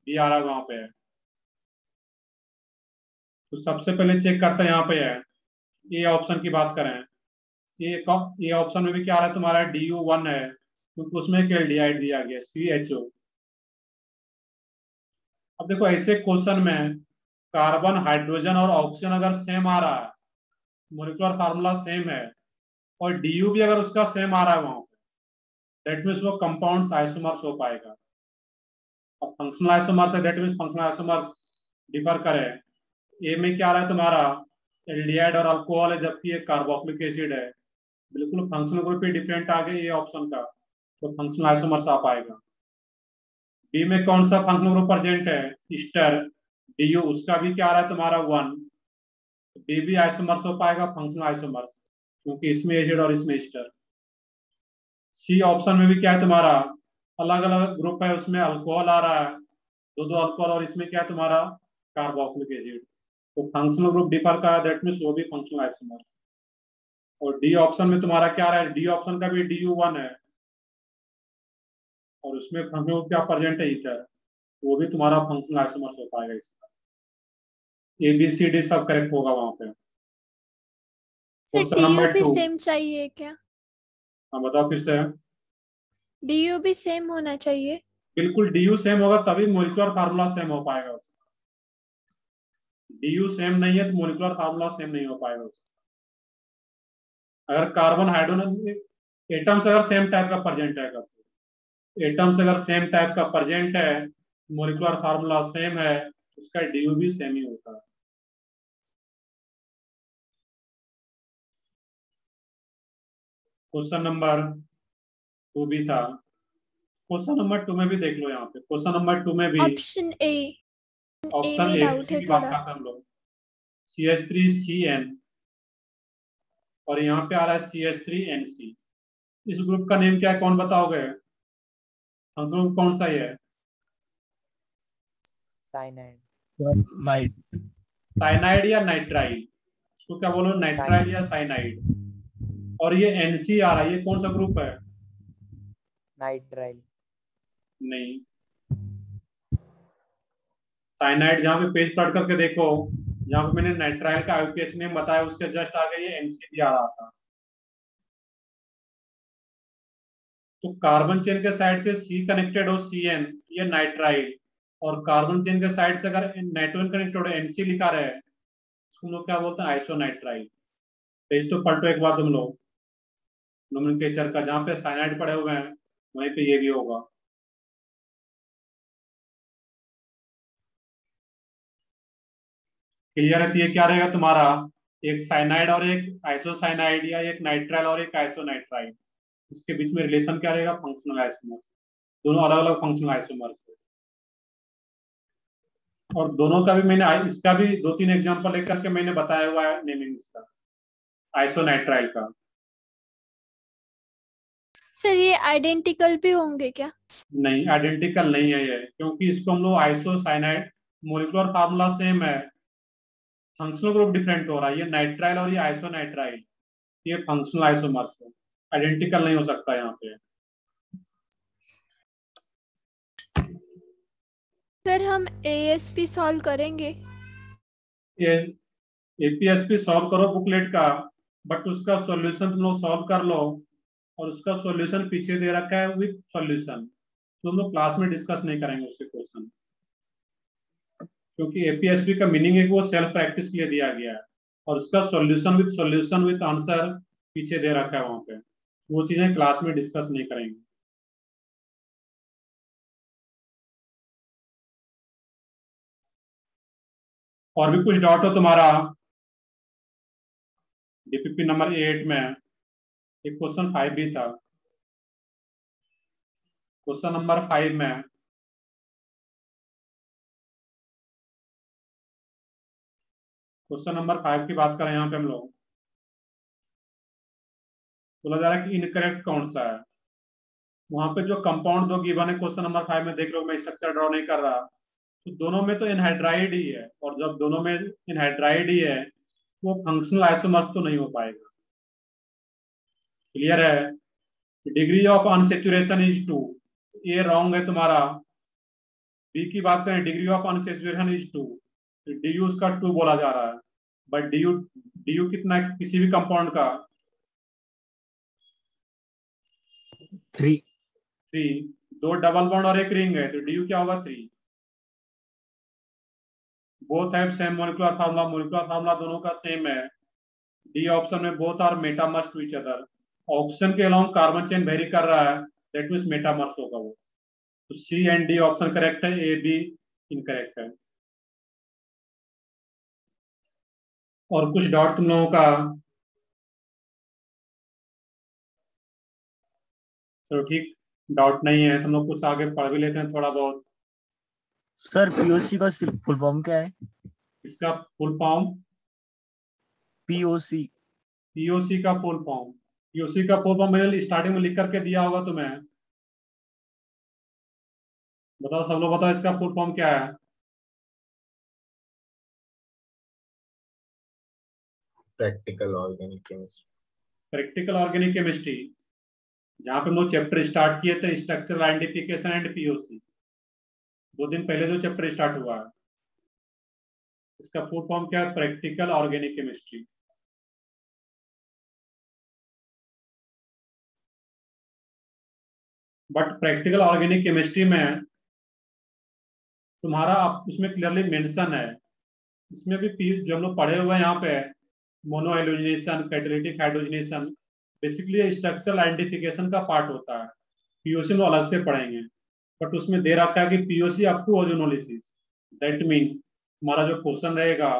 डी आ रहा है वहां पे। तो सबसे पहले चेक करते हैं यहाँ पे है ए ऑप्शन की बात करें, ये ऑप्शन में भी क्या आ रहा है तुम्हारा DU1 है, क्योंकि उसमें एल्डिहाइड दिया गया CHO। अब देखो ऐसे क्वेश्चन में कार्बन हाइड्रोजन और ऑक्सीजन अगर सेम आ रहा है, मोलिकुलर फार्मूला सेम है, और DU भी अगर उसका सेम आ रहा है वहां पे, दैट मीन्स वो कंपाउंड आइसोमर्स हो पाएगा। अब फंक्शनल आइसोमर्स है, that means functional isomers differ करे। ए में क्या आ रहा है तुम्हारा एल्डिहाइड और अल्कोहल है, जबकि ये कार्बोक्सिलिक एसिड है। बिल्कुल फंक्शनल ग्रुप ही डिफरेंट आ गया ये ऑप्शन का, तो फंक्शनल आइसोमर्स आ पाएगा। बी में कौन सा फंक्शनल ग्रुप प्रेजेंट है? ईस्टर। DU उसका भी क्या आ रहा है तुम्हारा 1, बी भी आइसोमर्स हो पाएगा, फंक्शनल आइसोमर्स, क्योंकि इसमें एसिड और इसमें ईस्टर। सी ऑप्शन में भी क्या है तुम्हारा अलग अलग ग्रुप है, उसमें अल्कोहल आ रहा है, दो दो अल्कोहल, और इसमें क्या है तुम्हारा कार्बोक्सिलिक एसिड। तो फंक्शनल ग्रुप डिफर का है, दैट मीन्स वो भी फंक्शनल आइसोमर्स। और डी ऑप्शन में तुम्हारा क्या आ रहा है? डी ऑप्शन का भी DU1 है, और उसमें फंक्शनल ग्रुप क्या प्रेजेंट है? ईथर, वो भी तुम्हारा फंक्शनल आइसोमर्स हो पाएगा। इसका ABCD सब करेक्ट होगा वहां पे। सर क्वेश्चन DU नंबर भी 2, सेम चाहिए क्या? हाँ बताओ किससे है? डीयू भी सेम होना चाहिए। बिल्कुल डीयू सेम होगा तभी मोलिकुलर फार्मूला सेम हो पाएगा उसका। डीयू सेम नहीं है तो मोलिकुलर फार्मूला सेम नहीं हो पाएगा उसका। अगर कार्बन हाइड्रोजन एटम्स अगर सेम टाइप का प्रेजेंट है, एटम्स अगर सेम टाइप का प्रेजेंट है, मोलिकुलर फार्मूला सेम है, उसका डीयू भी सेम ही होता है। क्वेश्चन नंबर 2 भी था। क्वेश्चन नंबर 2 में भी देख लो, यहाँ पे क्वेश्चन नंबर 2 में भी ऑप्शन ए ऑप्शन में ए डाउट है की बात थोड़ा। करते हैं हम लोग। CH3CN और यहाँ पे आ रहा है CH3NC। इस ग्रुप का नेम क्या है, कौन बताओगे? हम ग्रुप कौन सा है? साइनाइड। नाइट। साइनाइड या नाइट्राइल? इसको क्या बोलो, नाइट्राइल या साइनाइड? और ये NC आ रहा है, ये कौन सा ग्रुप है? नाइट्राइल। नहीं, साइनाइड जहाँ पे पेज पढ़ करके देखो, जहाँ पे मैंने नाइट्राइल का आईयूपीएसी नेम बताया उसके जस्ट आगे ये NC भी आ रहा था। तो कार्बन चेन के साइड से C कनेक्टेड हो CN, ये नाइट्राइल, और कार्बन चेन के साइड से अगर नाइट्रोजन कनेक्टेड हो NC लिखा रहे, इसको हम लोग क्या बोलते हैं, आइसोनाइट्राइल। पेज तो पलटो एक बार तुम लोग नोमेनक्लेचर का, जहाँ पे साइनाइड पड़े हुए हैं वहीं पे ये भी होगा। क्लियर है? तो ये क्या रहेगा तुम्हारा, एक साइनाइड और एक आइसोसाइनाइड, या एक नाइट्राइल और एक आइसोनाइट्राइल। इसके बीच में रिलेशन क्या रहेगा, फंक्शनल आइसोमर्स। दोनों अलग अलग फंक्शनल आइसोमर्स है। और दोनों का भी मैंने इसका भी 2-3 एग्जांपल लेकर के मैंने बताया हुआ है नेमिंग इसका, आइसोनाइट्राइल का। सर ये आइडेंटिकल भी होंगे क्या? नहीं, आइडेंटिकल नहीं है ये, क्योंकि इसको हम लोग आइसोसाइनाइड, मोलिकुलर फार्मूला सेम है, फंक्शनल ग्रुप डिफरेंट हो रहा है। ये नाइट्राइल और ये आइसोनाइट्राइल, ये फंक्शनल आइसोमर्स है, आइडेंटिकल नहीं हो सकता यहाँ पे। सर हम ASP सॉल्व करेंगे। ये APSP सॉल्व करो बुकलेट का, बट उसका सॉल्यूशन तुम लोग सॉल्व कर लो, और उसका सॉल्यूशन पीछे दे रखा है विद सॉल्यूशन, तो हम लोग क्लास में डिस्कस नहीं करेंगे उसके क्वेश्चन, क्योंकि APSP का मीनिंग है कि वो सेल्फ प्रैक्टिस के लिए दिया गया है, और उसका सॉल्यूशन विद आंसर पीछे दे रखा है वहां पे, वो चीजें क्लास में डिस्कस नहीं करेंगे। और भी कुछ डाउट हो तुम्हारा? DPP नंबर 8 में एक क्वेश्चन 5 भी था। क्वेश्चन नंबर 5 में क्वेश्चन नंबर 5 की बात करें, यहाँ पे हम लोग बोला जा रहा है कि इनकरेक्ट कौन सा है। वहां पे जो कंपाउंड दो गिवन है क्वेश्चन नंबर 5 में, देख लो मैं स्ट्रक्चर ड्रॉ नहीं कर रहा, तो दोनों में तो एनहाइड्राइड ही है, और जब दोनों में एनहाइड्राइड ही है वो फंक्शनल आइसोमर्स तो नहीं हो पाएगा। क्लियर है? डिग्री ऑफ अनसेचुरेशन इज 2, ये रॉन्ग है तुम्हारा। बी की बात करें, degree of unsaturation is 2, DU उसका 2 बोला जा रहा है, बट DU कितना है किसी भी कंपाउंड का? 3। 3। 2 डबल बॉन्ड और एक रिंग है, तो DU क्या होगा, 3। Both have same molecular formula दोनों का सेम है। डी ऑप्शन में both are metamers to each other, option के अलोंग कार्बन चेन वेरी कर रहा है, दैट मींस मेटामर्स होगा वो। तो C and D option correct है, A B इनकरेक्ट है। और कुछ डाउट तुम लोगों का? चलो ठीक, डाउट नहीं है, तुम लोग कुछ आगे पढ़ भी लेते हैं थोड़ा बहुत। सर पीओसी का फुल फॉर्म क्या है? इसका फुल फॉर्म, पीओसी। POC का फुल फॉर्म, POC का फुल फॉर्म मैंने स्टार्टिंग में लिख करके दिया होगा तुम्हें। बताओ सब लोग, बताओ इसका फुल फॉर्म क्या है? Practical organic chemistry. Practical organic chemistry, जहाँ पे हम लोग चैप्टर स्टार्ट किए थे, स्ट्रक्चरल आइडेंटिफिकेशन एंड POC, 2 दिन पहले जो चैप्टर स्टार्ट हुआ है, इसका फुल फॉर्म क्या है, practical organic chemistry. But practical organic chemistry में तुम्हारा उसमें क्लियरली मेंशन है, इसमें भी जो हम लोग पढ़े हुए हैं यहाँ पे mono hydrogenation, catalytic hydrogenation, basically structural identification का पार्ट होता है। पीओसी में अलग से पढ़ेंगे, बट उसमें दे रखा है कि POC up to ozonolysis. That means हमारा जो क्वेश्चन रहेगा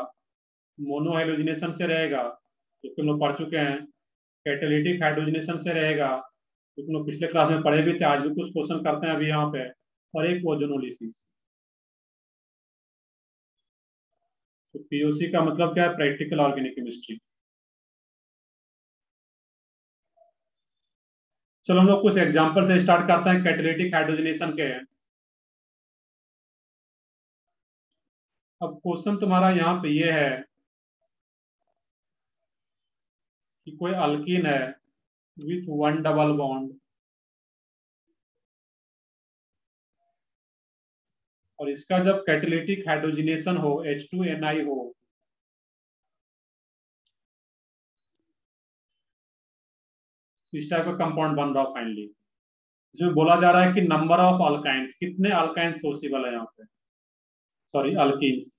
मोनो हाइड्रोजनेशन से रहेगा, जो हम लोग पढ़ चुके हैं, कैटालिटिक हाइड्रोजनेशन से रहेगा, जो हम लोग पिछले क्लास में पढ़े भी थे, आज भी कुछ क्वेश्चन करते हैं अभी यहाँ पे, और एक ओजोनोलिसिस। तो पीओसी का मतलब क्या है? Practical organic chemistry. चलो हम लोग कुछ एग्जांपल से स्टार्ट करते हैं कैटालिटिक हाइड्रोजनेशन के। अब क्वेश्चन तुम्हारा यहाँ पे ये है कि कोई अल्कीन है विथ 1 डबल बॉन्ड, और इसका जब कैटालिटिक हाइड्रोजनेशन हो, H2NI हो, इस टाइप का कंपाउंड बन रहा फाइनली। इसमें बोला जा रहा है कि नंबर ऑफ अल्काइंस, कितने अल्काइंस पॉसिबल है यहाँ पे, sorry alkenes,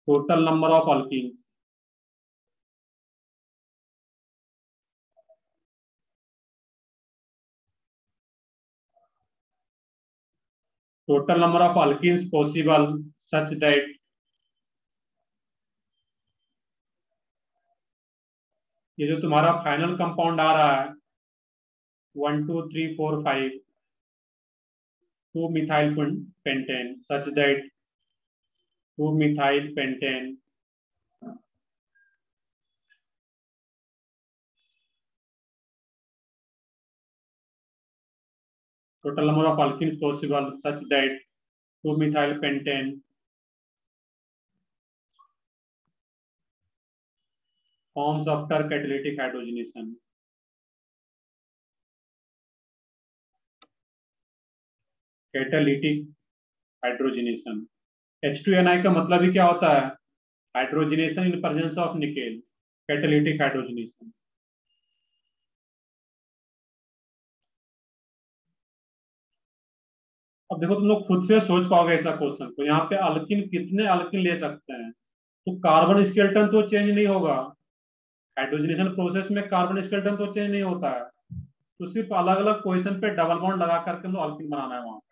total number of alkenes. Total number of alkenes possible such that ये जो तुम्हारा फाइनल कंपाउंड आ रहा है 1 2 3 4 5 2 methyl pentane such that 2 methyl pentane total number of alkenes possible such that 2 methyl pentane forms after catalytic hydrogenation। Catalytic hydrogenation, H2NI का मतलब ही क्या होता है? Hydrogenation in presence of nickel, catalytic hydrogenation. अब देखो तुम लोग खुद से सोच पाओगे ऐसा क्वेश्चन को, यहाँ पे अल्किन कितने अल्किन ले सकते हैं? तो कार्बन स्केलेटन तो चेंज नहीं होगा, हाइड्रोजनेशन प्रोसेस में कार्बन स्केलेटन तो चेंज नहीं होता है, तो सिर्फ अलग अलग पोजीशन पे डबल बॉन्ड लगा करके हम लोग अल्किन बनाना है वहां पे।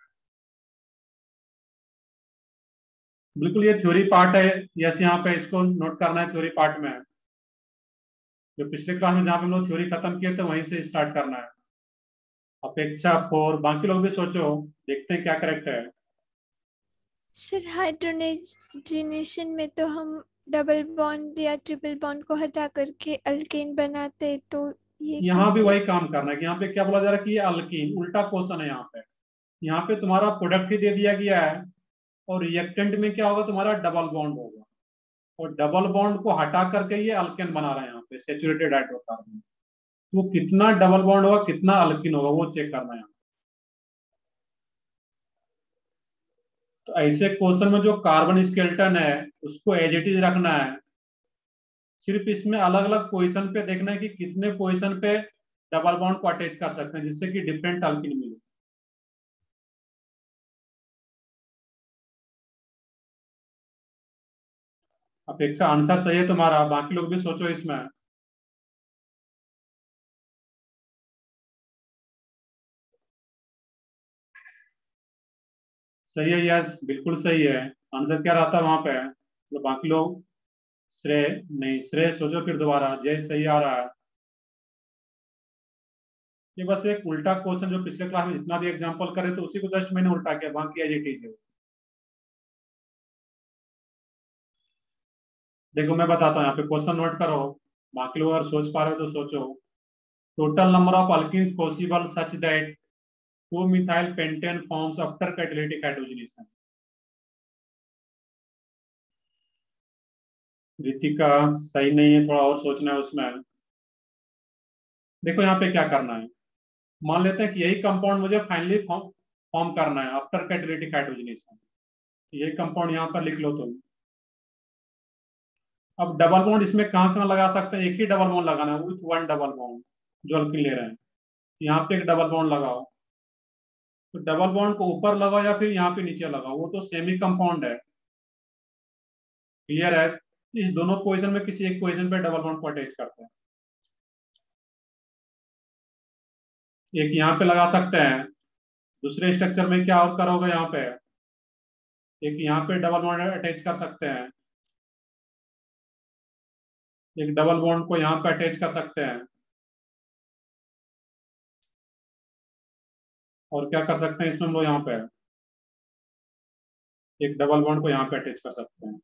बिल्कुल ये थ्योरी पार्ट है, यस यहाँ पे इसको नोट करना है थ्योरी पार्ट में, जो पिछले क्लास में जहाँ पे हम लोग थ्योरी खत्म किए थे वहीं से स्टार्ट करना है। अपेक्षा 4, बाकी लोग भी सोचो, देखते हैं क्या करेक्ट है। सर हाइड्रोजनेशन में तो हम डबल बॉन्ड या ट्रिपल बॉन्ड को हटा करके अल्केन बनाते, तो ये यहाँ भी कैसे? वही काम करना है कि यहाँ पे क्या बोला जा रहा है कि ये अल्कीन, उल्टा क्वेश्चन है यहाँ पे तुम्हारा प्रोडक्ट ही दे दिया गया है, और रिएक्टेंट में क्या होगा? तुम्हारा डबल बॉन्ड होगा, और डबल बॉन्ड को हटा करके ये अल्केन बना रहे हैं यहाँ पे, सेचुरेटेड हाइड्रोकार्बन। तो कितना डबल बॉन्ड होगा, कितना अल्कीन होगा, वो चेक करना है। तो ऐसे क्वेश्चन में जो कार्बन स्केलेटन है उसको एज इट इज रखना है, सिर्फ इसमें अलग अलग पोजीशन पे देखना है कि कितने पोजीशन पे डबल बॉन्ड को अटैच कर सकते हैं जिससे कि डिफरेंट अल्कीन मिले। अपेक्षा आंसर सही है तुम्हारा, बाकी लोग भी सोचो इसमें। सही है, यस बिल्कुल सही है। आंसर क्या रहता है वहां पे? तो बाकी लोग श्रेय नहीं, श्रेय सोचो फिर दोबारा, जय सही आ रहा है। ये बस एक उल्टा क्वेश्चन जो पिछले क्लास में जितना भी एग्जांपल करे तो उसी को जस्ट मैंने उल्टा किया, बाकी एज इट इज है। देखो मैं बताता हूँ, यहाँ पे क्वेश्चन नोट करो, बाकी लोग अगर सोच पा रहे हो तो सोचो। Total number of alkenes possible such that 2 methyl pentane forms after catalytic hydrogenation. Ritika सही नहीं है, थोड़ा और सोचना है उसमें। देखो यहाँ पे क्या करना है, मान लेते हैं कि यही कंपाउंड मुझे फाइनली फॉर्म करना है आफ्टर कैटालिटिक हाइड्रोजनेशन। ये कंपाउंड यहाँ पर लिख लो तुम। अब डबल बॉन्ड इसमें कहाँ कहाँ लगा सकते हैं? एक ही डबल बॉन्ड लगाना है, विथ 1 डबल बॉन्ड जो अल्कीन ले रहे हैं। यहाँ पे एक डबल बॉन्ड लगाओ, तो डबल बॉन्ड को ऊपर लगाओ या फिर यहाँ पे नीचे लगाओ, वो तो सेमी कंपाउंड है। क्लियर है? इस दोनों पोजीशन में किसी एक पोजीशन पे डबल बॉन्ड को अटैच करते हैं। एक यहाँ पे लगा सकते हैं, दूसरे स्ट्रक्चर में क्या और करोगे, यहाँ पे एक यहाँ पे डबल बॉन्ड अटैच कर सकते हैं, एक डबल बॉन्ड को यहाँ पे अटैच कर सकते हैं, और क्या कर सकते हैं इसमें हम लोग, यहाँ पे एक डबल बॉन्ड को यहाँ पे अटैच कर सकते हैं।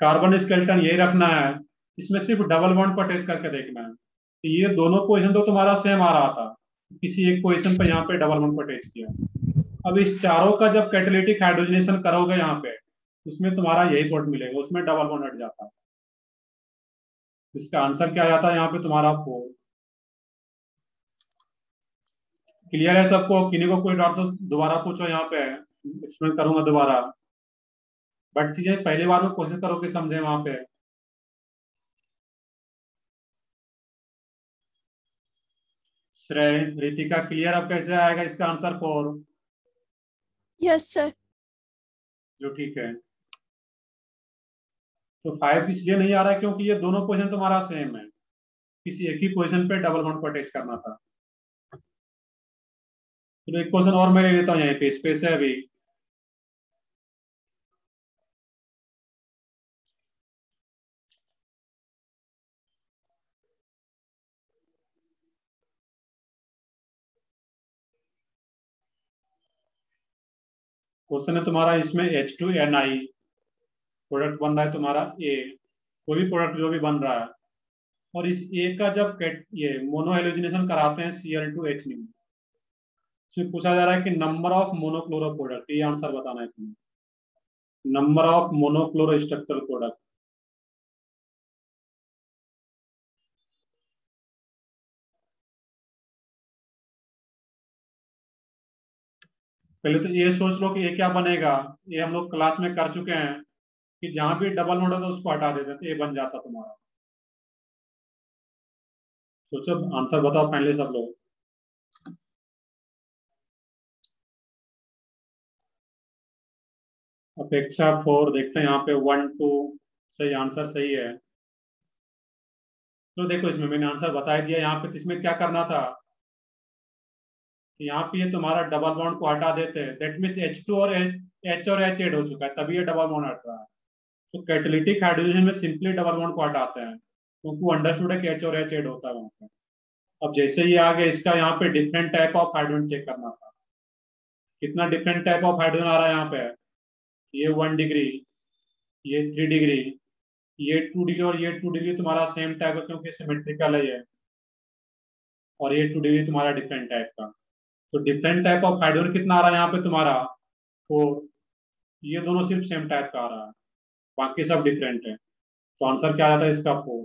कार्बन स्केलेटन यही रखना है, इसमें सिर्फ डबल बॉन्ड को अटैच करके देखना है। तो ये दोनों पोजीशन तो तुम्हारा सेम आ रहा था, किसी एक पोजीशन पे यहाँ पे डबल बॉन्ड को अटैच किया। अब इस चारों का जब कैटालिटिक हाइड्रोजनेशन करोगे यहाँ पे, उसमें तुम्हारा यही कोड मिलेगा, उसमें डबल बॉन्ड हट जाता है। इसका आंसर क्या आता है यहाँ पे तुम्हारा 4। क्लियर है सबको? किन्हीं को कोई डाउट तो दोबारा पूछो, यहाँ पे एक्सप्लेन करूंगा दोबारा, बट चीजें पहली बार में कोशिश करो कि समझे वहां पे। श्रेय, रितिका, क्लियर? अब कैसे आएगा इसका आंसर 4? Yes sir. जो ठीक है। तो 5 इसलिए नहीं आ रहा है क्योंकि ये दोनों पोजीशन तुम्हारा सेम है, किसी एक ही पोजीशन पे डबल बॉन्ड को अटैच करना था। तो एक क्वेश्चन और मैं ले लेता हूँ, यहाँ पे स्पेस है अभी। क्वेश्चन है तुम्हारा, इसमें H2Ni प्रोडक्ट बन रहा है तुम्हारा ए, कोई भी प्रोडक्ट जो भी बन रहा है, और इस ए का जब ये मोनो हेलोजिनेशन कराते हैं Cl2H में, इसमें पूछा जा रहा है कि नंबर ऑफ मोनोक्लोरो प्रोडक्ट, ये आंसर बताना है तुम्हें। Number of monochloro structural product. पहले तो ये सोच लो कि ये क्या बनेगा, ये हम लोग क्लास में कर चुके हैं कि जहां भी डबल बॉन्ड होता है उसको हटा देते थे, ये बन जाता तुम्हारा। सोचो, आंसर बताओ पहले सब लोग। अपेक्षा 4, देखते हैं यहाँ पे 1 2 सही आंसर सही है। तो देखो, इसमें मैंने आंसर बता दिया। यहाँ पे इसमें क्या करना था कि यहाँ पे ये तुम्हारा डबल बॉन्ड को हटा देते हैं, दैट मीन्स H2 और H और H ऐड हो चुका है, तभी ये डबल बॉन्ड हट रहा है। तो कैटालिटिक हाइड्रोजन में सिंपली डबल बॉन्ड को हटाते हैं, क्योंकि वो अंडरस्टूड है कि H और H ऐड होता है वहाँ पे। अब जैसे ही आ गया, इसका यहाँ पे different type of hydrogen check करना था। कितना डिफरेंट टाइप ऑफ हाइड्रोजन आ रहा है यहाँ पे? ये 1 डिग्री, ये 3 डिग्री, ये 2 डिग्री, और ये 2 डिग्री तुम्हारा सेम टाइप है क्योंकि सिमेट्रिकल है ये, और ये 2 डिग्री तुम्हारा डिफरेंट टाइप का। तो डिफरेंट टाइप ऑफ हाइड्रोजन कितना आ रहा है यहाँ पे तुम्हारा? 4। ये दोनों सिर्फ सेम टाइप का आ रहा है, बाकी सब डिफरेंट है। तो आंसर क्या आता है इसका? 4।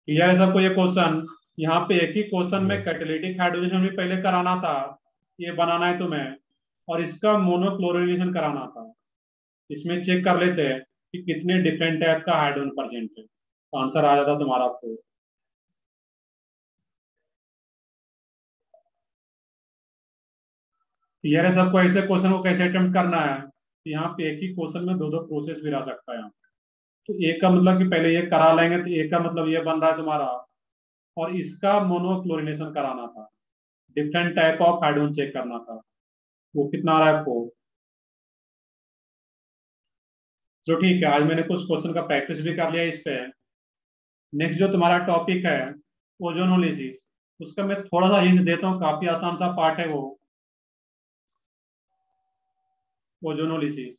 क्लियर है सबको ये क्वेश्चन? यहाँ पे एक ही क्वेश्चन में Yes. कैटालिटिक हाइड्रोजन भी पहले कराना था, ये बनाना है तुम्हें, और इसका मोनोक्लोरिनेशन कराना था। इसमें चेक कर लेते हैं कि कितने डिफरेंट टाइप का हाइड्रोजन प्रेजेंट है, तो आंसर आ जाता तुम्हारा 4। क्लियर है सबको? ऐसे क्वेश्चन को कैसे अटेम्प्ट करना है? यहाँ पे एक ही क्वेश्चन में दो दो प्रोसेस भी रह सकता है यहाँ पे। तो एक का मतलब कि पहले ये करा लेंगे, तो एक का मतलब ये बन रहा है तुम्हारा, और इसका मोनोक्लोरिनेशन कराना था, different type of hydrogen check करना था। वो कितना आ रहा है? 4। तो ठीक है, आज मैंने कुछ क्वेश्चन का प्रैक्टिस भी कर लिया इस पे। नेक्स्ट जो तुम्हारा टॉपिक है ओजोनोलिसिस, उसका मैं थोड़ा सा हिंट देता हूँ, काफी आसान सा पार्ट है वो, ओजोनोलिसिस।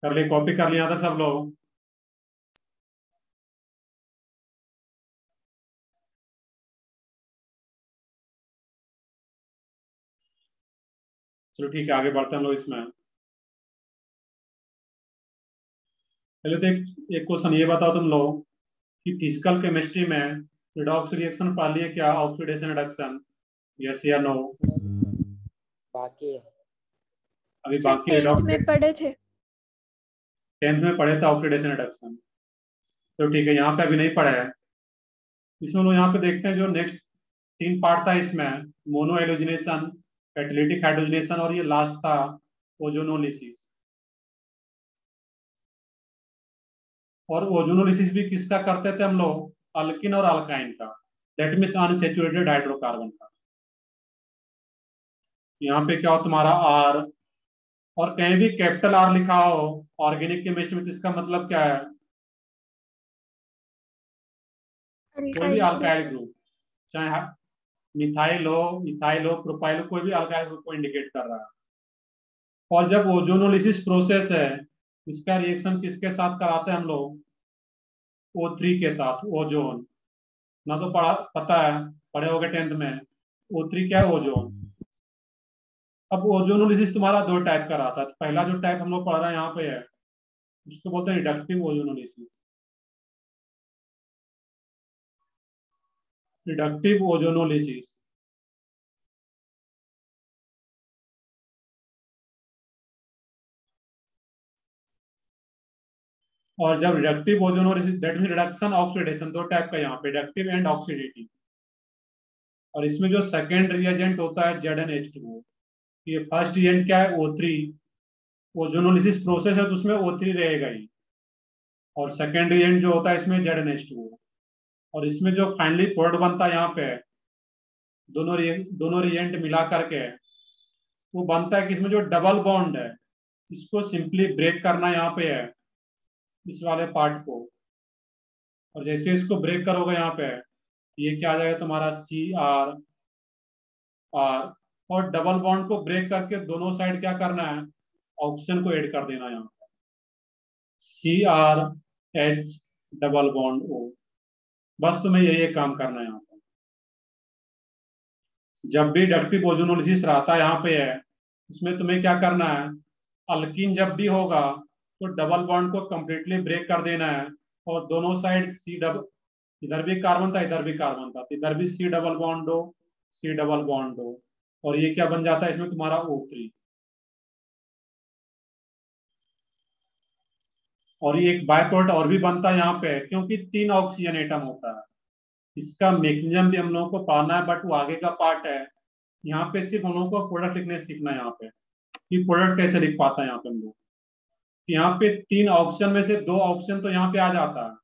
कर लिए? कॉपी कर लिया था सब लोग? चलो ठीक है, आगे बढ़ते हैं हम लोग इसमें। पहले तो एक क्वेश्चन ये बताओ तुम लोग कि फिजिकल केमिस्ट्री में रिडॉक्स रिएक्शन पढ़ लिए क्या, ऑक्सीडेशन रिडक्शन, यस या नो? नहीं सर, बाकी है। अभी सर बाकी 10th रिडॉक्स में पढ़े थे। 10th में पढ़े थे ऑक्सीडेशन रिडक्शन, तो ठीक है, यहाँ पे अभी नहीं पढ़ा है। इसमें हम लोग यहाँ पे देखते हैं जो नेक्स्ट 3 पार्ट था इसमें, मोनो हेलोजिनेशन, कैटालिटिक हाइड्रोजनेशन, और ये लास्ट था ओजोनोलिसिस। और ओजोनोलिसिस भी किसका करते थे हम लोग, अल्किन और अल्काइन का, दैट मीन्स अनसैचुरेटेड हाइड्रोकार्बन का। यहाँ पे क्या हो तुम्हारा आर, और कहीं भी कैपिटल आर लिखा हो ऑर्गेनिक केमिस्ट्री में, तो इसका मतलब क्या है, कोई भी अल्काइल ग्रुप। अल्काइल ग्रुप, चाहे मिथाइल हो प्रोपाइल हो, कोई भी अल्काइल ग्रुप को इंडिकेट कर रहा है। और जब ओजोनोलिसिस प्रोसेस है, इसका रिएक्शन किसके साथ कराते हैं हम लोग, O3 के साथ, ओजोन। ना तो पता है, पढ़े होगे 10th में, O3 क्या है, ओजोन। अब ओजोनोलिसिस तुम्हारा 2 टाइप का रहा था। पहला जो टाइप हम लोग पढ़ रहे हैं यहाँ पे है, उसको बोलते हैं रिडक्टिव ओजोनोलिसिस। रिडक्टिव ओजोनोलिसिस, और जब reductive ozonolysis, that mean reduction oxidation, 2 type का यहाँ पे, रिडक्टिव एंड ऑक्सीडेटिव। और इसमें जो सेकेंड रिएजेंट होता है ZnH2O। ये फर्स्ट रिएजेंट क्या है, O3, ओजोनोलिसिस प्रोसेस है तो उसमें O3 रहेगा ही, और सेकेंड रिएजेंट जो होता है इसमें ZnH2O। और इसमें जो फाइनली प्रोडक्ट बनता है यहाँ पे, दोनों रिएजेंट मिला करके वो बनता है कि इसमें जो डबल बॉन्ड है, इसको सिंपली ब्रेक करना यहाँ पे है, इस वाले पार्ट को। और जैसे इसको ब्रेक करोगे यहाँ पे, ये क्या आ जाएगा तुम्हारा CR R, और डबल बॉन्ड को ब्रेक करके दोनों साइड क्या करना है, ऑक्सीजन को ऐड कर देना यहाँ पे, CrH डबल बॉन्ड O। बस तुम्हें यही काम करना है यहाँ पे। जब भी रिडक्टिव ओजोनोलिसिस रहता है यहाँ पे है, उसमें तुम्हें क्या करना है, अल्किन जब भी होगा तो डबल बॉन्ड को कंप्लीटली ब्रेक कर देना है, और दोनों साइड सी डबल, इधर भी कार्बन था इधर भी कार्बन था, इधर भी C डबल बॉन्ड हो, C डबल बॉन्ड हो, और ये क्या बन जाता है इसमें तुम्हारा O3। और ये एक बाय प्रोडक्ट और भी बनता है यहाँ पे, क्योंकि 3 ऑक्सीजन एटम होता है। इसका मैकेनिज्म भी हम लोगों को पढ़ना है, बट वो आगे का पार्ट है। यहाँ पे सिर्फ हम लोगों को प्रोडक्ट लिखने सीखना है यहाँ पे, कि प्रोडक्ट कैसे लिख पाता है यहाँ पे हम लोग। यहाँ पे 3 ऑक्सीजन में से 2 ऑक्सीजन तो यहाँ पे आ जाता है,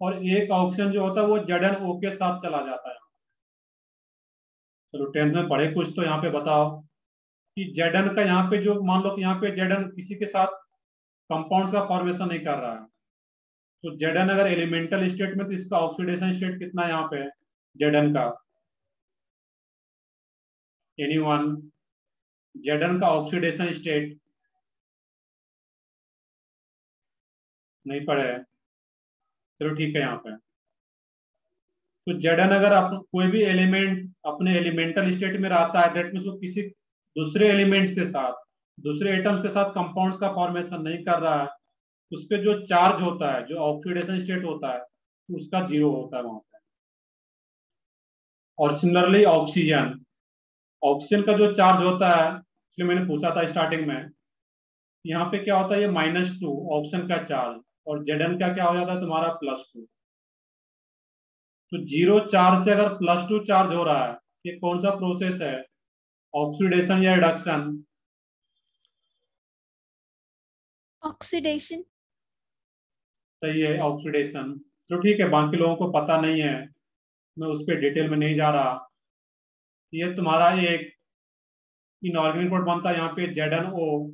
और एक ऑक्सीजन जो होता है वो ZnO के साथ चला जाता है। चलो 10th में पढ़े कुछ, तो यहाँ पे बताओ कि Zn का यहाँ पे जो, मान लो कि यहाँ पे Zn किसी के साथ कंपाउंड्स का फॉर्मेशन नहीं कर रहा है, तो Zn अगर एलिमेंटल स्टेट में, तो इसका ऑक्सीडेशन स्टेट कितना है यहाँ पे Zn का, एनीवन? Zn का ऑक्सीडेशन स्टेट नहीं पढ़े? चलो ठीक है। यहाँ पे तो Zn अगर कोई भी एलिमेंट अपने एलिमेंटल स्टेट में रहता है, दैट मीन्स वो किसी दूसरे एलिमेंट्स के साथ, दूसरे एटम्स के साथ कंपाउंड्स का फॉर्मेशन नहीं कर रहा है, उस पर जो चार्ज होता है, जो ऑक्सीडेशन स्टेट होता है, उसका 0 होता है वहां पे। और सिमिलरली ऑक्सीजन, ऑक्सीजन का जो चार्ज होता है, इसलिए मैंने पूछा था स्टार्टिंग में, यहाँ पे क्या होता है, ये -2 ऑक्सीजन का चार्ज, और Zn का क्या हो जाता है तुम्हारा +2। तो 0 चार्ज से अगर +2 चार्ज हो रहा है, ये कौन सा प्रोसेस है, ऑक्सीडेशन या रिडक्शन? ऑक्सीडेशन। सही है, ऑक्सीडेशन। तो ठीक है, बाकी लोगों को पता नहीं है, मैं उस पर डिटेल में नहीं जा रहा। ये तुम्हारा एक इनऑर्गेनिक कोड बनता है यहाँ पे ZnO,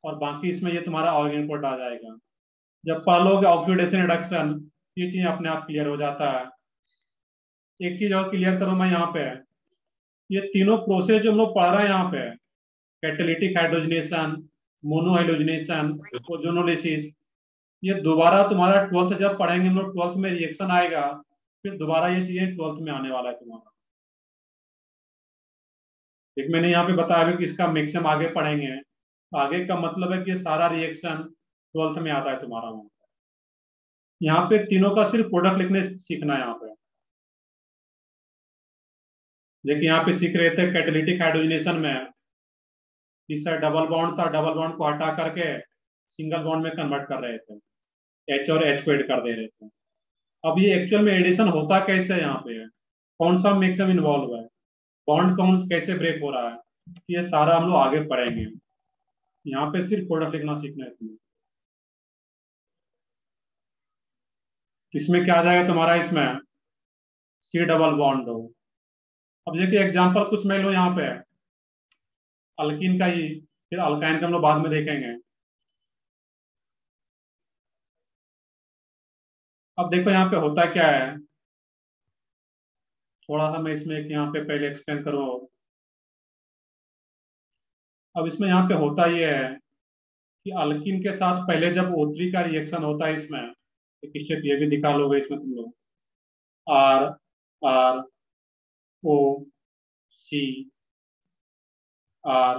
और बाकी इसमें ये तुम्हारा ऑर्गेनिक कोड आ जाएगा। जब पढ़ लोगे ऑक्सीडेशन रिडक्शन, ये चीज अपने आप क्लियर हो जाता है। एक चीज और क्लियर करो मैं यहाँ पे, ये तीनों प्रोसेस जो हम लोग पढ़ रहे हैं यहाँ पे, catalytic hydrogenation, mono hydrogenation, ozonolysis, ये दोबारा तुम्हारा 12th जब पढ़ेंगे हम लोग, 12th में रिएक्शन आएगा, फिर दोबारा ये चीजें 12th में आने वाला है तुम्हारा। एक मैंने यहाँ पे बताया भी कि इसका मैक्सिमम आगे पढ़ेंगे, आगे का मतलब है कि सारा रिएक्शन 12th में आता है तुम्हारा वहां। यहाँ पे तीनों का सिर्फ प्रोडक्ट लिखने सीखना है यहाँ पे। देखिए यहाँ पे सीख रहे थे कैटालिटिक हाइड्रोजनेशन में इस डबल बॉन्ड था, डबल बॉन्ड को हटा करके सिंगल बॉन्ड में कन्वर्ट कर रहे थे, एच और एच को एड कर दे रहे थे। अब ये एक्चुअल में एडिशन होता कैसे यहाँ पे है, कौन सा मैक्सिमम इन्वॉल्व है, बॉन्ड कौन कैसे ब्रेक हो रहा है, ये सारा हम लोग आगे पढ़ेंगे। यहाँ पे सिर्फ प्रोडक्ट लिखना सीखना है तुम्हें। इसमें क्या आ जाएगा तुम्हारा, इसमें सी डबल बॉन्ड हो। अब देखिए एग्जांपल कुछ मैं लो यहाँ पे अल्कीन का ही, फिर अल्काइन का हम लोग बाद में देखेंगे। अब देखो यहाँ पे होता क्या है, थोड़ा सा मैं इसमें यहाँ पे पहले एक्सप्लेन करूँ। अब इसमें यहाँ पे होता ये है कि अल्कीन के साथ पहले जब O3 का रिएक्शन होता है, इसमें एक स्टेप ये भी दिखा लोगे इसमें तुम लोग, R R O C R.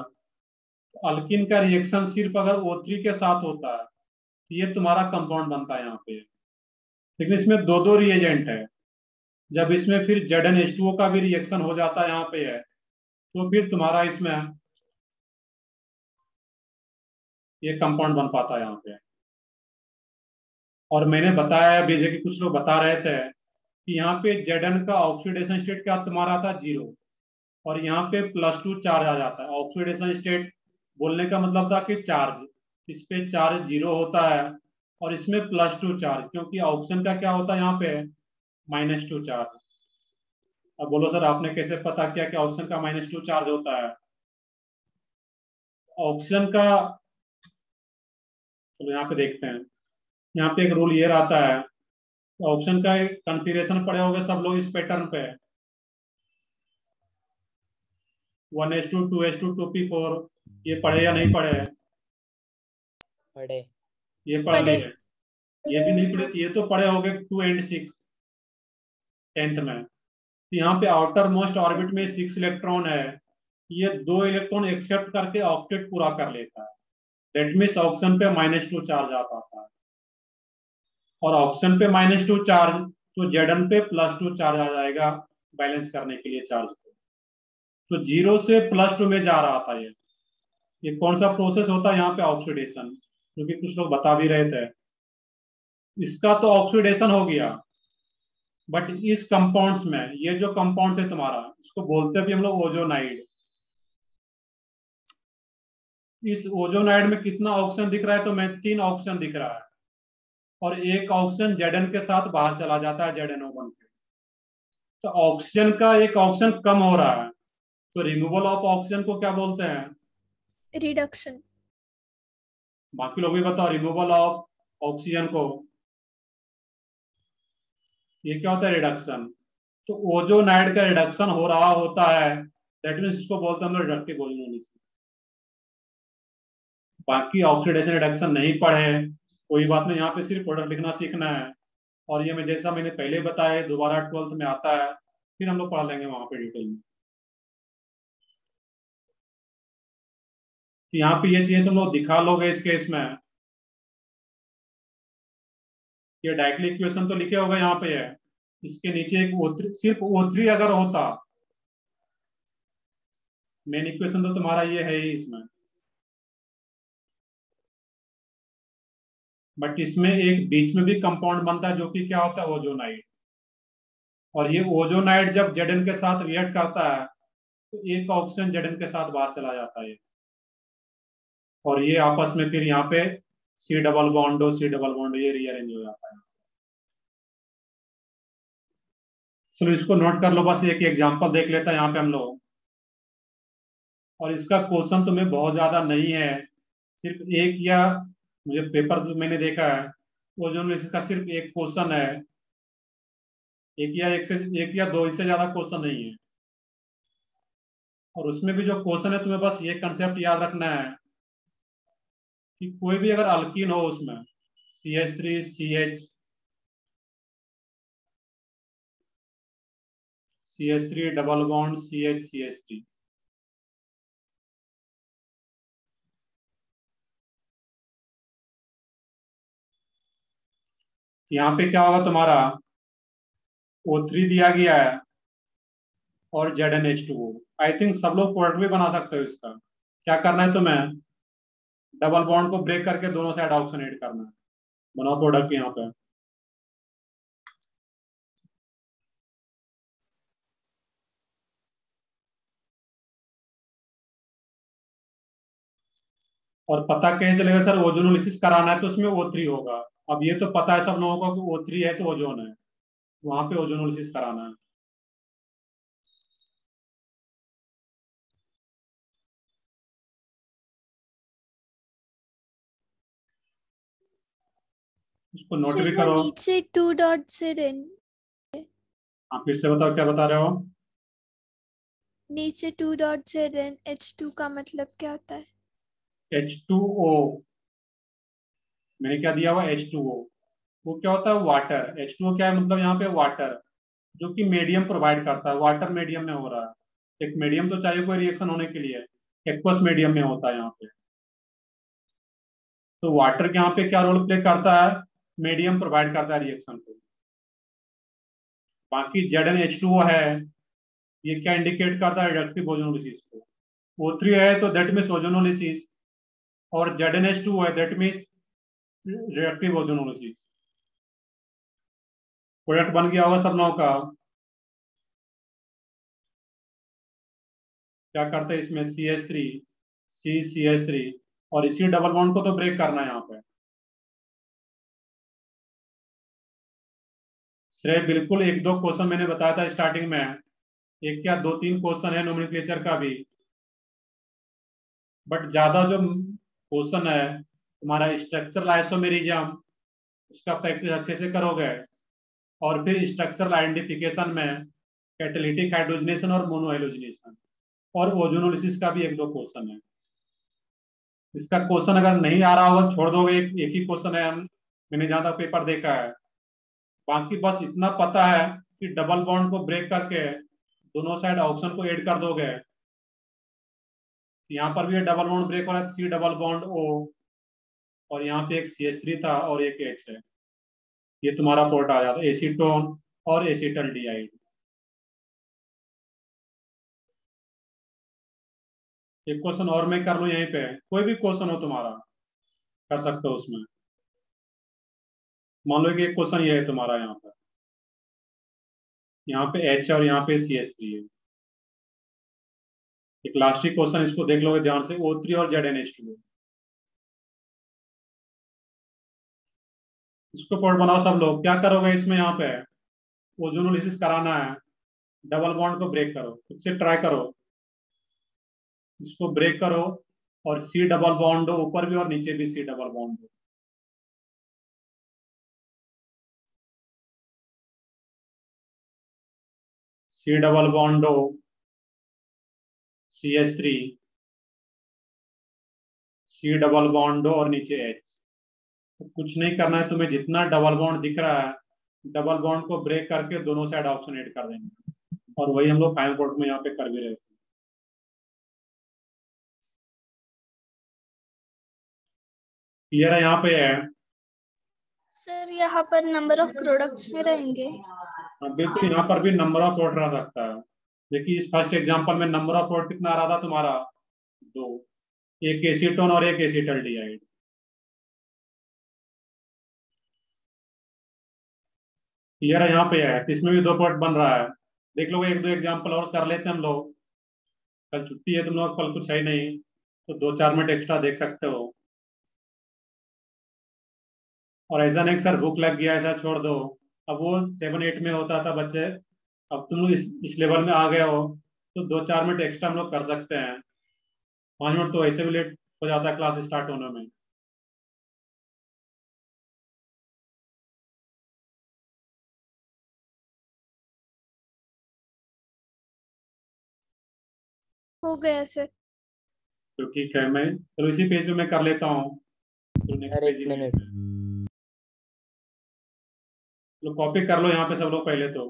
Alkene का रिएक्शन सिर्फ अगर O3 के साथ होता है तो ये तुम्हारा कंपाउंड बनता है यहाँ पे, लेकिन इसमें दो दो रिएजेंट है। जब इसमें फिर ZnH2O का भी रिएक्शन हो जाता है यहाँ पे है, तो फिर तुम्हारा इसमें ये कंपाउंड बन पाता है यहाँ पे। और मैंने बताया अभी कि कुछ लोग बता रहे थे कि यहाँ पे Zn का ऑक्सीडेशन स्टेट क्या तुम्हारा था, 0, और यहाँ पे +2 चार्ज आ जाता है। ऑक्सीडेशन स्टेट बोलने का मतलब था कि चार्ज, इस पे चार्ज 0 होता है और इसमें +2 चार्ज, क्योंकि ऑक्सीजन का क्या होता है यहाँ पे -2 चार्ज। अब बोलो सर आपने कैसे पता किया कि ऑक्सीजन का -2 चार्ज होता है? ऑक्सीजन का, चलो यहाँ पे देखते हैं। यहाँ पे एक रूल ये रहता है, ऑक्सीजन का कॉन्फ़िगरेशन पढ़े होंगे सब लोग इस पैटर्न पे, 1s2 2s2 2p4, ये पढ़े या नहीं पढ़े? पढ़े। ये पढ़ पढ़े। लिए? ये भी नहीं पढ़े तो ये तो पढ़े होंगे 2 and 6 10th में। तो यहाँ पे आउटर मोस्ट ऑर्बिट में 6 इलेक्ट्रॉन है, ये 2 इलेक्ट्रॉन एक्सेप्ट करके ऑक्टेट पूरा कर लेता है। दैट मीन्स ऑक्सीजन पे -2 चार्ज आ पाता है, और ऑक्सीजन पे -2 चार्ज तो Zn पे +2 चार्ज आ जाएगा बैलेंस करने के लिए चार्ज को। तो 0 से +2 में जा रहा था ये कौन सा प्रोसेस होता है यहाँ पे, ऑक्सीडेशन, क्योंकि कुछ लोग बता भी रहे थे। इसका तो ऑक्सीडेशन हो गया, बट इस कंपाउंड्स में ये जो कंपाउंड्स है तुम्हारा, इसको बोलते भी हम लोग ओजोनाइड। इस ओजोनाइड में कितना ऑक्सीजन दिख रहा है, तो मैं 3 ऑक्सीजन दिख रहा है, और एक ऑक्सीजन Zn के साथ बाहर चला जाता है ZnO बन के। तो ऑक्सीजन का एक ऑक्सीजन कम हो रहा है, तो रिमूवल ऑफ ऑक्सीजन को क्या बोलते हैं? रिडक्शन। बाकी लोग भी बताओ, रिमूवल ऑफ ऑक्सीजन को ये क्या होता है? रिडक्शन। तो ओजोनाइड का रिडक्शन हो रहा होता है, दैट मीन्स इसको बोलते हैं हम लोग रिडक्टिव ओजोनोलिसिस। बाकी ऑक्सीडेशन रिडक्शन नहीं पढ़े कोई बात नहीं, यहाँ पे सिर्फ प्रोडक्ट लिखना सीखना है। और ये मैं जैसा मैंने पहले बताया दोबारा 12th में आता है, फिर हम लोग पढ़ लेंगे वहां पे डिटेल में। तो यहाँ पे ये चीजें तुम लोग दिखा लोगे इस केस में। ये डायरेक्टली इक्वेशन तो लिखे होगा यहाँ पे है, इसके नीचे एक O3, सिर्फ O3 अगर होता, मेन इक्वेशन तो तुम्हारा ये है ही इसमें, बट इसमें एक बीच में भी कंपाउंड बनता है जो कि क्या होता है, ओजोनाइड। और ये ओजोनाइड जब Zn के साथ रिएक्ट करता है तो एक ऑक्सीजन Zn के साथ बाहर चला जाता है, और ये आपस में फिर यहाँ पे C डबल बॉन्ड ये रीअरेंज हो जाता है। चलो इसको नोट कर लो, बस एक एग्जांपल देख लेता है यहाँ पे हम लोग। और इसका क्वेश्चन तुम्हें बहुत ज्यादा नहीं है, सिर्फ एक या, मुझे पेपर जो मैंने देखा है ओजोनोलिसिस का सिर्फ एक क्वेश्चन है, एक या दो, इससे ज्यादा क्वेश्चन नहीं है। और उसमें भी जो क्वेश्चन है तुम्हें बस ये कंसेप्ट याद रखना है कि कोई भी अगर अल्कीन हो उसमें CH3 डबल बॉन्ड CH यहाँ पे क्या होगा तुम्हारा, O3 दिया गया है और ZnH2O। आई थिंक सब लोग प्रोडक्ट भी बना सकते हो इसका। क्या करना है तुम्हें, डबल बॉन्ड को ब्रेक करके दोनों साइड ऑक्सीजनेट करना है। बनाओ प्रोडक्ट यहाँ पे। और पता कैसे चलेगा सर, ओजोनोलिसिस कराना है तो उसमें O3 होगा। अब ये तो पता है सब लोगों को कि O3 है तो ओजोन है, वहां पे ओजोनोलिसिस कराना है। उसको नोट सर भी वो करो। नीचे 2 डॉट से आप फिर से बताओ क्या बता रहे हो। नीचे 2 डॉट से H2 का मतलब क्या होता है? H2O, मैंने क्या दिया हुआ H2O, वो क्या होता है, वाटर। H2O क्या है, मतलब यहाँ पे वाटर, जो कि मीडियम प्रोवाइड करता है। वाटर मीडियम में हो रहा है, एक मीडियम तो चाहिए कोई रिएक्शन होने के लिए, एक्वस मीडियम में होता है यहाँ पे। तो वाटर यहाँ पे क्या रोल प्ले करता है, मीडियम प्रोवाइड करता है रिएक्शन को। बाकी ZnH2O है, ये क्या इंडिकेट करता है, रिडक्टिव ओजोनोलिसिस को। O3 है तो दैट मीन्स ओजोनोलिसिस, और ZnH2O है that means reductive ozonolysis. Product बन गया होगा सब लोगों का। क्या करते हैं इसमें, CH3 CH3, और इसी डबल बॉन्ड को तो ब्रेक करना है यहाँ पे। श्रेय बिल्कुल, एक दो क्वेश्चन मैंने बताया था स्टार्टिंग में, एक क्या दो तीन क्वेश्चन है नोमेनक्लेचर का भी, बट ज्यादा जो क्वेश्चन है तुम्हारा स्ट्रक्चरल आइसोमेरिज्म, उसका प्रैक्टिस अच्छे से करोगे, और फिर स्ट्रक्चरल आइडेंटिफिकेशन में कैटालिटिक हाइड्रोजनेशन और मोनोहाइड्रोजनेशन, और ओजोनोलिसिस का भी एक दो क्वेश्चन है। इसका क्वेश्चन अगर नहीं आ रहा होगा छोड़ दोगे, एक ही क्वेश्चन है, मैंने जहां तक पेपर देखा है। बाकी बस इतना पता है कि डबल बॉन्ड को ब्रेक करके दोनों साइड ऑक्सीजन को ऐड कर दोगे। यहाँ पर भी डबल बॉन्ड ब्रेक हो रहा है, C डबल बॉन्ड O, और यहाँ पे एक CH3 था और एक H है। ये तुम्हारा पोर्ट आ जाता है, एसीटोन और एसिटल्डिहाइड। एक क्वेश्चन और मैं कर लूँ यहीं पे, कोई भी क्वेश्चन हो तुम्हारा कर सकते हो उसमें। मान लो कि एक क्वेश्चन ये है तुम्हारा, यहाँ पे H है और यहाँ पे CH3 है। एक लास्ट क्वेश्चन, इसको देख लोगे ध्यान से, O3 और ZnH2। इसको पोर्ट बनाओ सब लोग। क्या करोगे इसमें, यहाँ पे ओजोनोलिसिस कराना है, डबल बॉन्ड को ब्रेक करो, खुद से ट्राई करो, इसको ब्रेक करो, और C डबल बॉन्ड हो ऊपर भी और नीचे भी C डबल बॉन्ड हो। C डबल बॉन्ड हो, CH3, C डबल बॉन्ड हो और नीचे H। तो कुछ नहीं करना है तुम्हें, जितना डबल बॉन्ड दिख रहा है डबल बॉन्ड को ब्रेक करके दोनों साइड ऑप्शन ऐड कर देंगे, और वही हम लोग फाइनल कोर्ट में यहाँ पे कर भी रहे थे। क्लियर है यहाँ पे है। सर यहाँ पर नंबर ऑफ प्रोडक्ट्स में रहेंगे। हाँ, बिल्कुल, यहाँ पर भी नंबर ऑफ प्लॉट रह सकता है। देखिए इस फर्स्ट एग्जांपल में नंबर ऑफ प्लॉट कितना आ रहा था तुम्हारा, दो, एक एसीटोन और एक एसिटल्डिहाइड। क्लियर है यहाँ पे है, तो इसमें भी दो प्लॉट बन रहा है। देख लो एक दो एग्जांपल और कर लेते हैं हम लोग, कल छुट्टी है तुम लोग, कल कुछ है ही नहीं, तो 2-4 मिनट एक्स्ट्रा देख सकते हो। और ऐसा नहीं कि सर भूख लग गया ऐसा छोड़ दो, अब वो 7-8 में होता था बच्चे, अब तुम लोग इस लेवल में आ गए हो, तो 2-4 मिनट एक्स्ट्रा हम लोग कर सकते हैं। 5 मिनट तो ऐसे भी लेट हो जाता है क्लास स्टार्ट होने में। हो गया सर। तो ठीक है, मैं चलो इसी पेज पे मैं कर लेता हूँ, तो नेक्स्ट सर पेज एक में मिनट। लो, कॉपी कर लो यहाँ पे सब लोग पहले तो।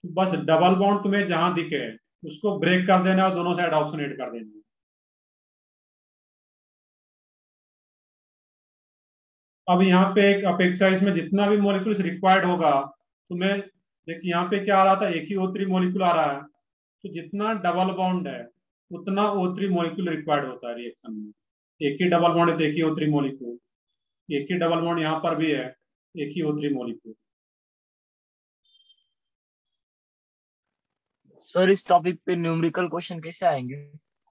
बस डबल बॉन्ड तुम्हें जहां दिखे उसको ब्रेक कर देना और दोनों साइड ऑप्शन ऐड कर देना। अब यहाँ पे एक अपेक्षा, इसमें जितना भी मॉलिक्यूल्स रिक्वायर्ड होगा, तो मैं देखिए यहाँ पे क्या आ रहा था, एक ही O3 मॉलिक्यूल आ रहा है, तो जितना डबल बॉन्ड है उतना O3 मॉलिक्यूल रिक्वायर्ड होता है रिएक्शन में। एक ही डबल बॉन्ड है तो एक ही O3 मॉलिक्यूल, एक ही डबल बॉन्ड यहाँ पर भी है, एक ही O3 मॉलिक्यूल। सर इस टॉपिक पे न्यूमेरिकल क्वेश्चन कैसे आएंगे?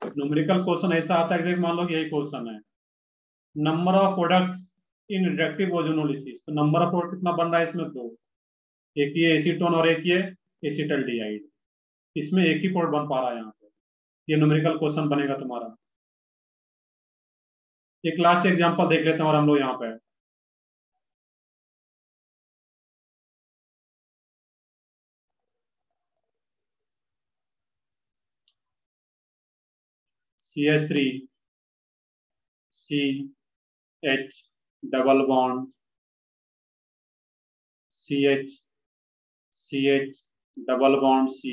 न्यूमेरिकल क्वेश्चन ऐसा आता है जैसे मान लो कि यही क्वेश्चन है, number of products in reductive ozonolysis, तो नंबर ऑफ प्रोडक्ट कितना बन रहा है इसमें? 2, एक ये एसीटोन और एक ये एसिटल्डिहाइड, इसमें एक ही प्रोडक्ट बन पा रहा है यहाँ पे। ये न्यूमेरिकल क्वेश्चन बनेगा तुम्हारा। एक लास्ट एग्जांपल देख लेते हैं और हम लोग यहाँ पे CH3 CH double bond CH CH double bond C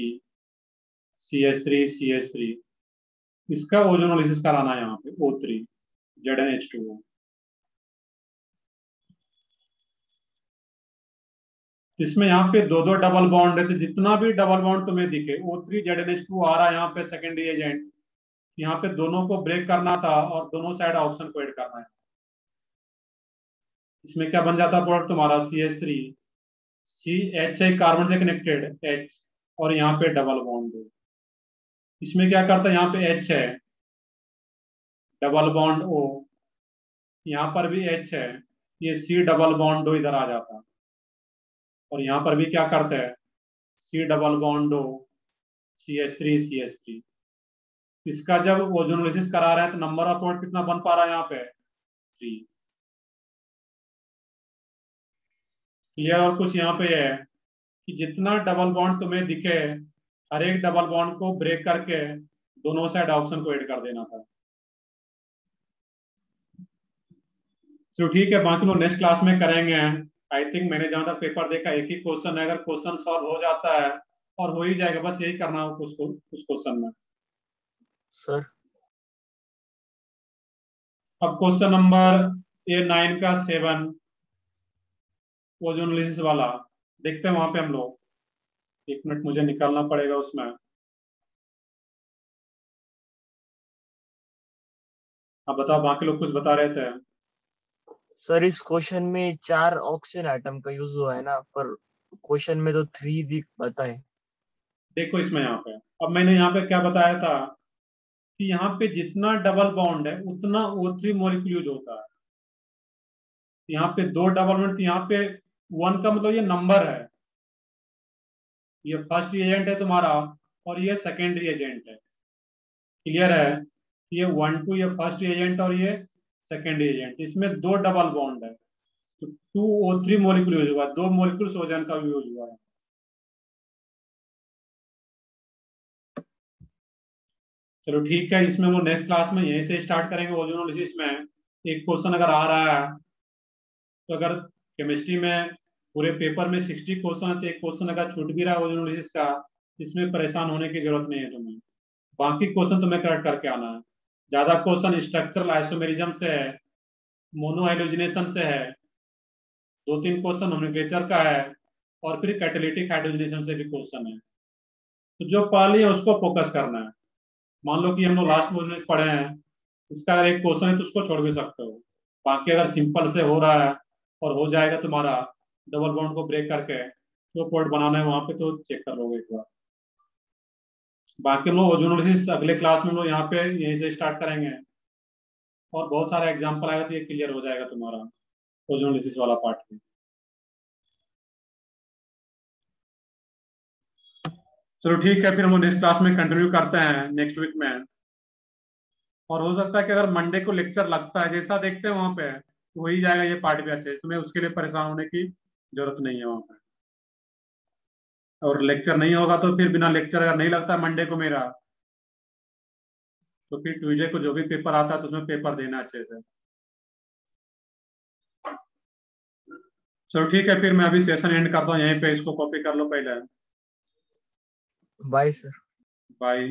CH3 CH3, इसका ओजोनोलिसिस कराना है यहाँ पे O3 ZnH2O। इसमें यहाँ पे 2 डबल बॉन्ड है, तो जितना भी डबल बॉन्ड तुम्हें दिखे O3 ZnH2O आ रहा है यहाँ पे सेकेंडरी एजेंट, यहाँ पे दोनों को ब्रेक करना था और दोनों साइड ऑप्शन को ऐड करना है। इसमें क्या बन जाता प्रोडक्ट तुम्हारा CH3 CH है कार्बन से कनेक्टेड H, और यहाँ पे डबल बॉन्ड है। इसमें क्या करता है, यहाँ पे H है डबल बॉन्ड O, यहाँ पर भी H है, ये C डबल बॉन्ड O इधर आ जाता है, और यहाँ पर भी क्या करते हैं C double bond O CH3 CH3। इसका जब ओजोनोलिसिस करा रहे हैं तो नंबर ऑफ प्रोडक्ट कितना बन पा रहा है यहाँ पे? 3। क्लियर? और कुछ यहाँ पे है कि जितना डबल बॉन्ड तुम्हें दिखे, हर एक डबल बॉन्ड को ब्रेक करके दोनों साइड ऑप्शन को ऐड कर देना था। तो ठीक है, बाकी लोग नेक्स्ट क्लास में करेंगे। आई थिंक मैंने जहां तक पेपर देखा एक ही क्वेश्चन है, अगर क्वेश्चन सॉल्व हो जाता है और हो ही जाएगा, बस यही करना हो उस क्वेश्चन में। सर अब क्वेश्चन नंबर A9 का 7 ओजोनोलिसिस वाला देखते हैं, वहां पे हम लोग, 1 मिनट मुझे निकालना पड़ेगा उसमें। अब बताओ, बाकी लोग कुछ बता रहे थे। सर इस क्वेश्चन में 4 ऑक्सीजन आइटम का यूज हुआ है ना, पर क्वेश्चन में तो 3 भी बताए। देखो इसमें यहाँ पे, अब मैंने यहाँ पे क्या बताया था कि यहाँ पे जितना डबल बॉन्ड है उतना O3 मॉलिक्यूल यूज होता है। यहाँ पे 2 डबल बॉन्ड, यहाँ पे 1 का मतलब ये नंबर है, ये फर्स्ट एजेंट है तुम्हारा और ये सेकेंडरी एजेंट है। क्लियर है? ये 1 2 ये फर्स्ट एजेंट और ये सेकेंडरी एजेंट, इसमें 2 डबल बॉन्ड है, तो 2O3 मॉलिक्यूल यूज हुआ है, 2 मॉलिक्यूल्स ओजोन का यूज हुआ है। चलो ठीक है, इसमें वो नेक्स्ट क्लास में यहीं से स्टार्ट करेंगे ओजोनोलिसिस में। एक क्वेश्चन अगर आ रहा है तो अगर केमिस्ट्री में पूरे पेपर में 60 क्वेश्चन है तो एक क्वेश्चन अगर छूट भी रहा है ओजोनोलिसिस का, इसमें परेशान होने की जरूरत नहीं है तुम्हें, बाकी क्वेश्चन तुम्हें करेक्ट करके आना है। ज्यादा क्वेश्चन स्ट्रक्चरल आइसोमेरिज्म से है, मोनो हाइड्रोजनेशन से है, 2-3 क्वेश्चन नोमेनक्लेचर का है, और फिर कैटालिटिक हाइड्रोजनेशन से भी क्वेश्चन है। तो जो पहले है उसको फोकस करना है। मान लो कि हम लोग लास्ट ओजोनोलिसिस पढ़े हैं, इसका अगर एक क्वेश्चन है तो उसको छोड़ भी सकते हो, बाकी अगर सिंपल से हो रहा है और हो जाएगा तुम्हारा डबल बॉन्ड को ब्रेक करके, जो पॉइंट बनाना है वहां पे तो चेक कर लोगे एक बार। बाकी हम लोग ओजोनोलिसिस अगले क्लास में हम लोग यहाँ पे यहीं से स्टार्ट करेंगे, और बहुत सारे एग्जाम्पल आएगा तो ये क्लियर हो जाएगा तुम्हारा ओजोनोलिसिस वाला पार्ट भी। चलो ठीक है, फिर हम लोग नेक्स्ट क्लास में कंटिन्यू करते हैं नेक्स्ट वीक में, और हो सकता है कि अगर मंडे को लेक्चर लगता है, जैसा देखते हैं वहां पे तो हो ही जाएगा ये पार्ट भी अच्छे, तुम्हें उसके लिए परेशान होने की जरूरत नहीं है वहां पे। और लेक्चर नहीं होगा तो फिर बिना लेक्चर अगर नहीं लगता मंडे को मेरा, तो फिर ट्यूजडे को जो भी पेपर आता है तो उसमें पेपर देना अच्छे से। चलो ठीक है, फिर मैं अभी सेशन एंड करता हूँ यहीं पे, इसको कॉपी कर लो पहले। Bye sir. बाय।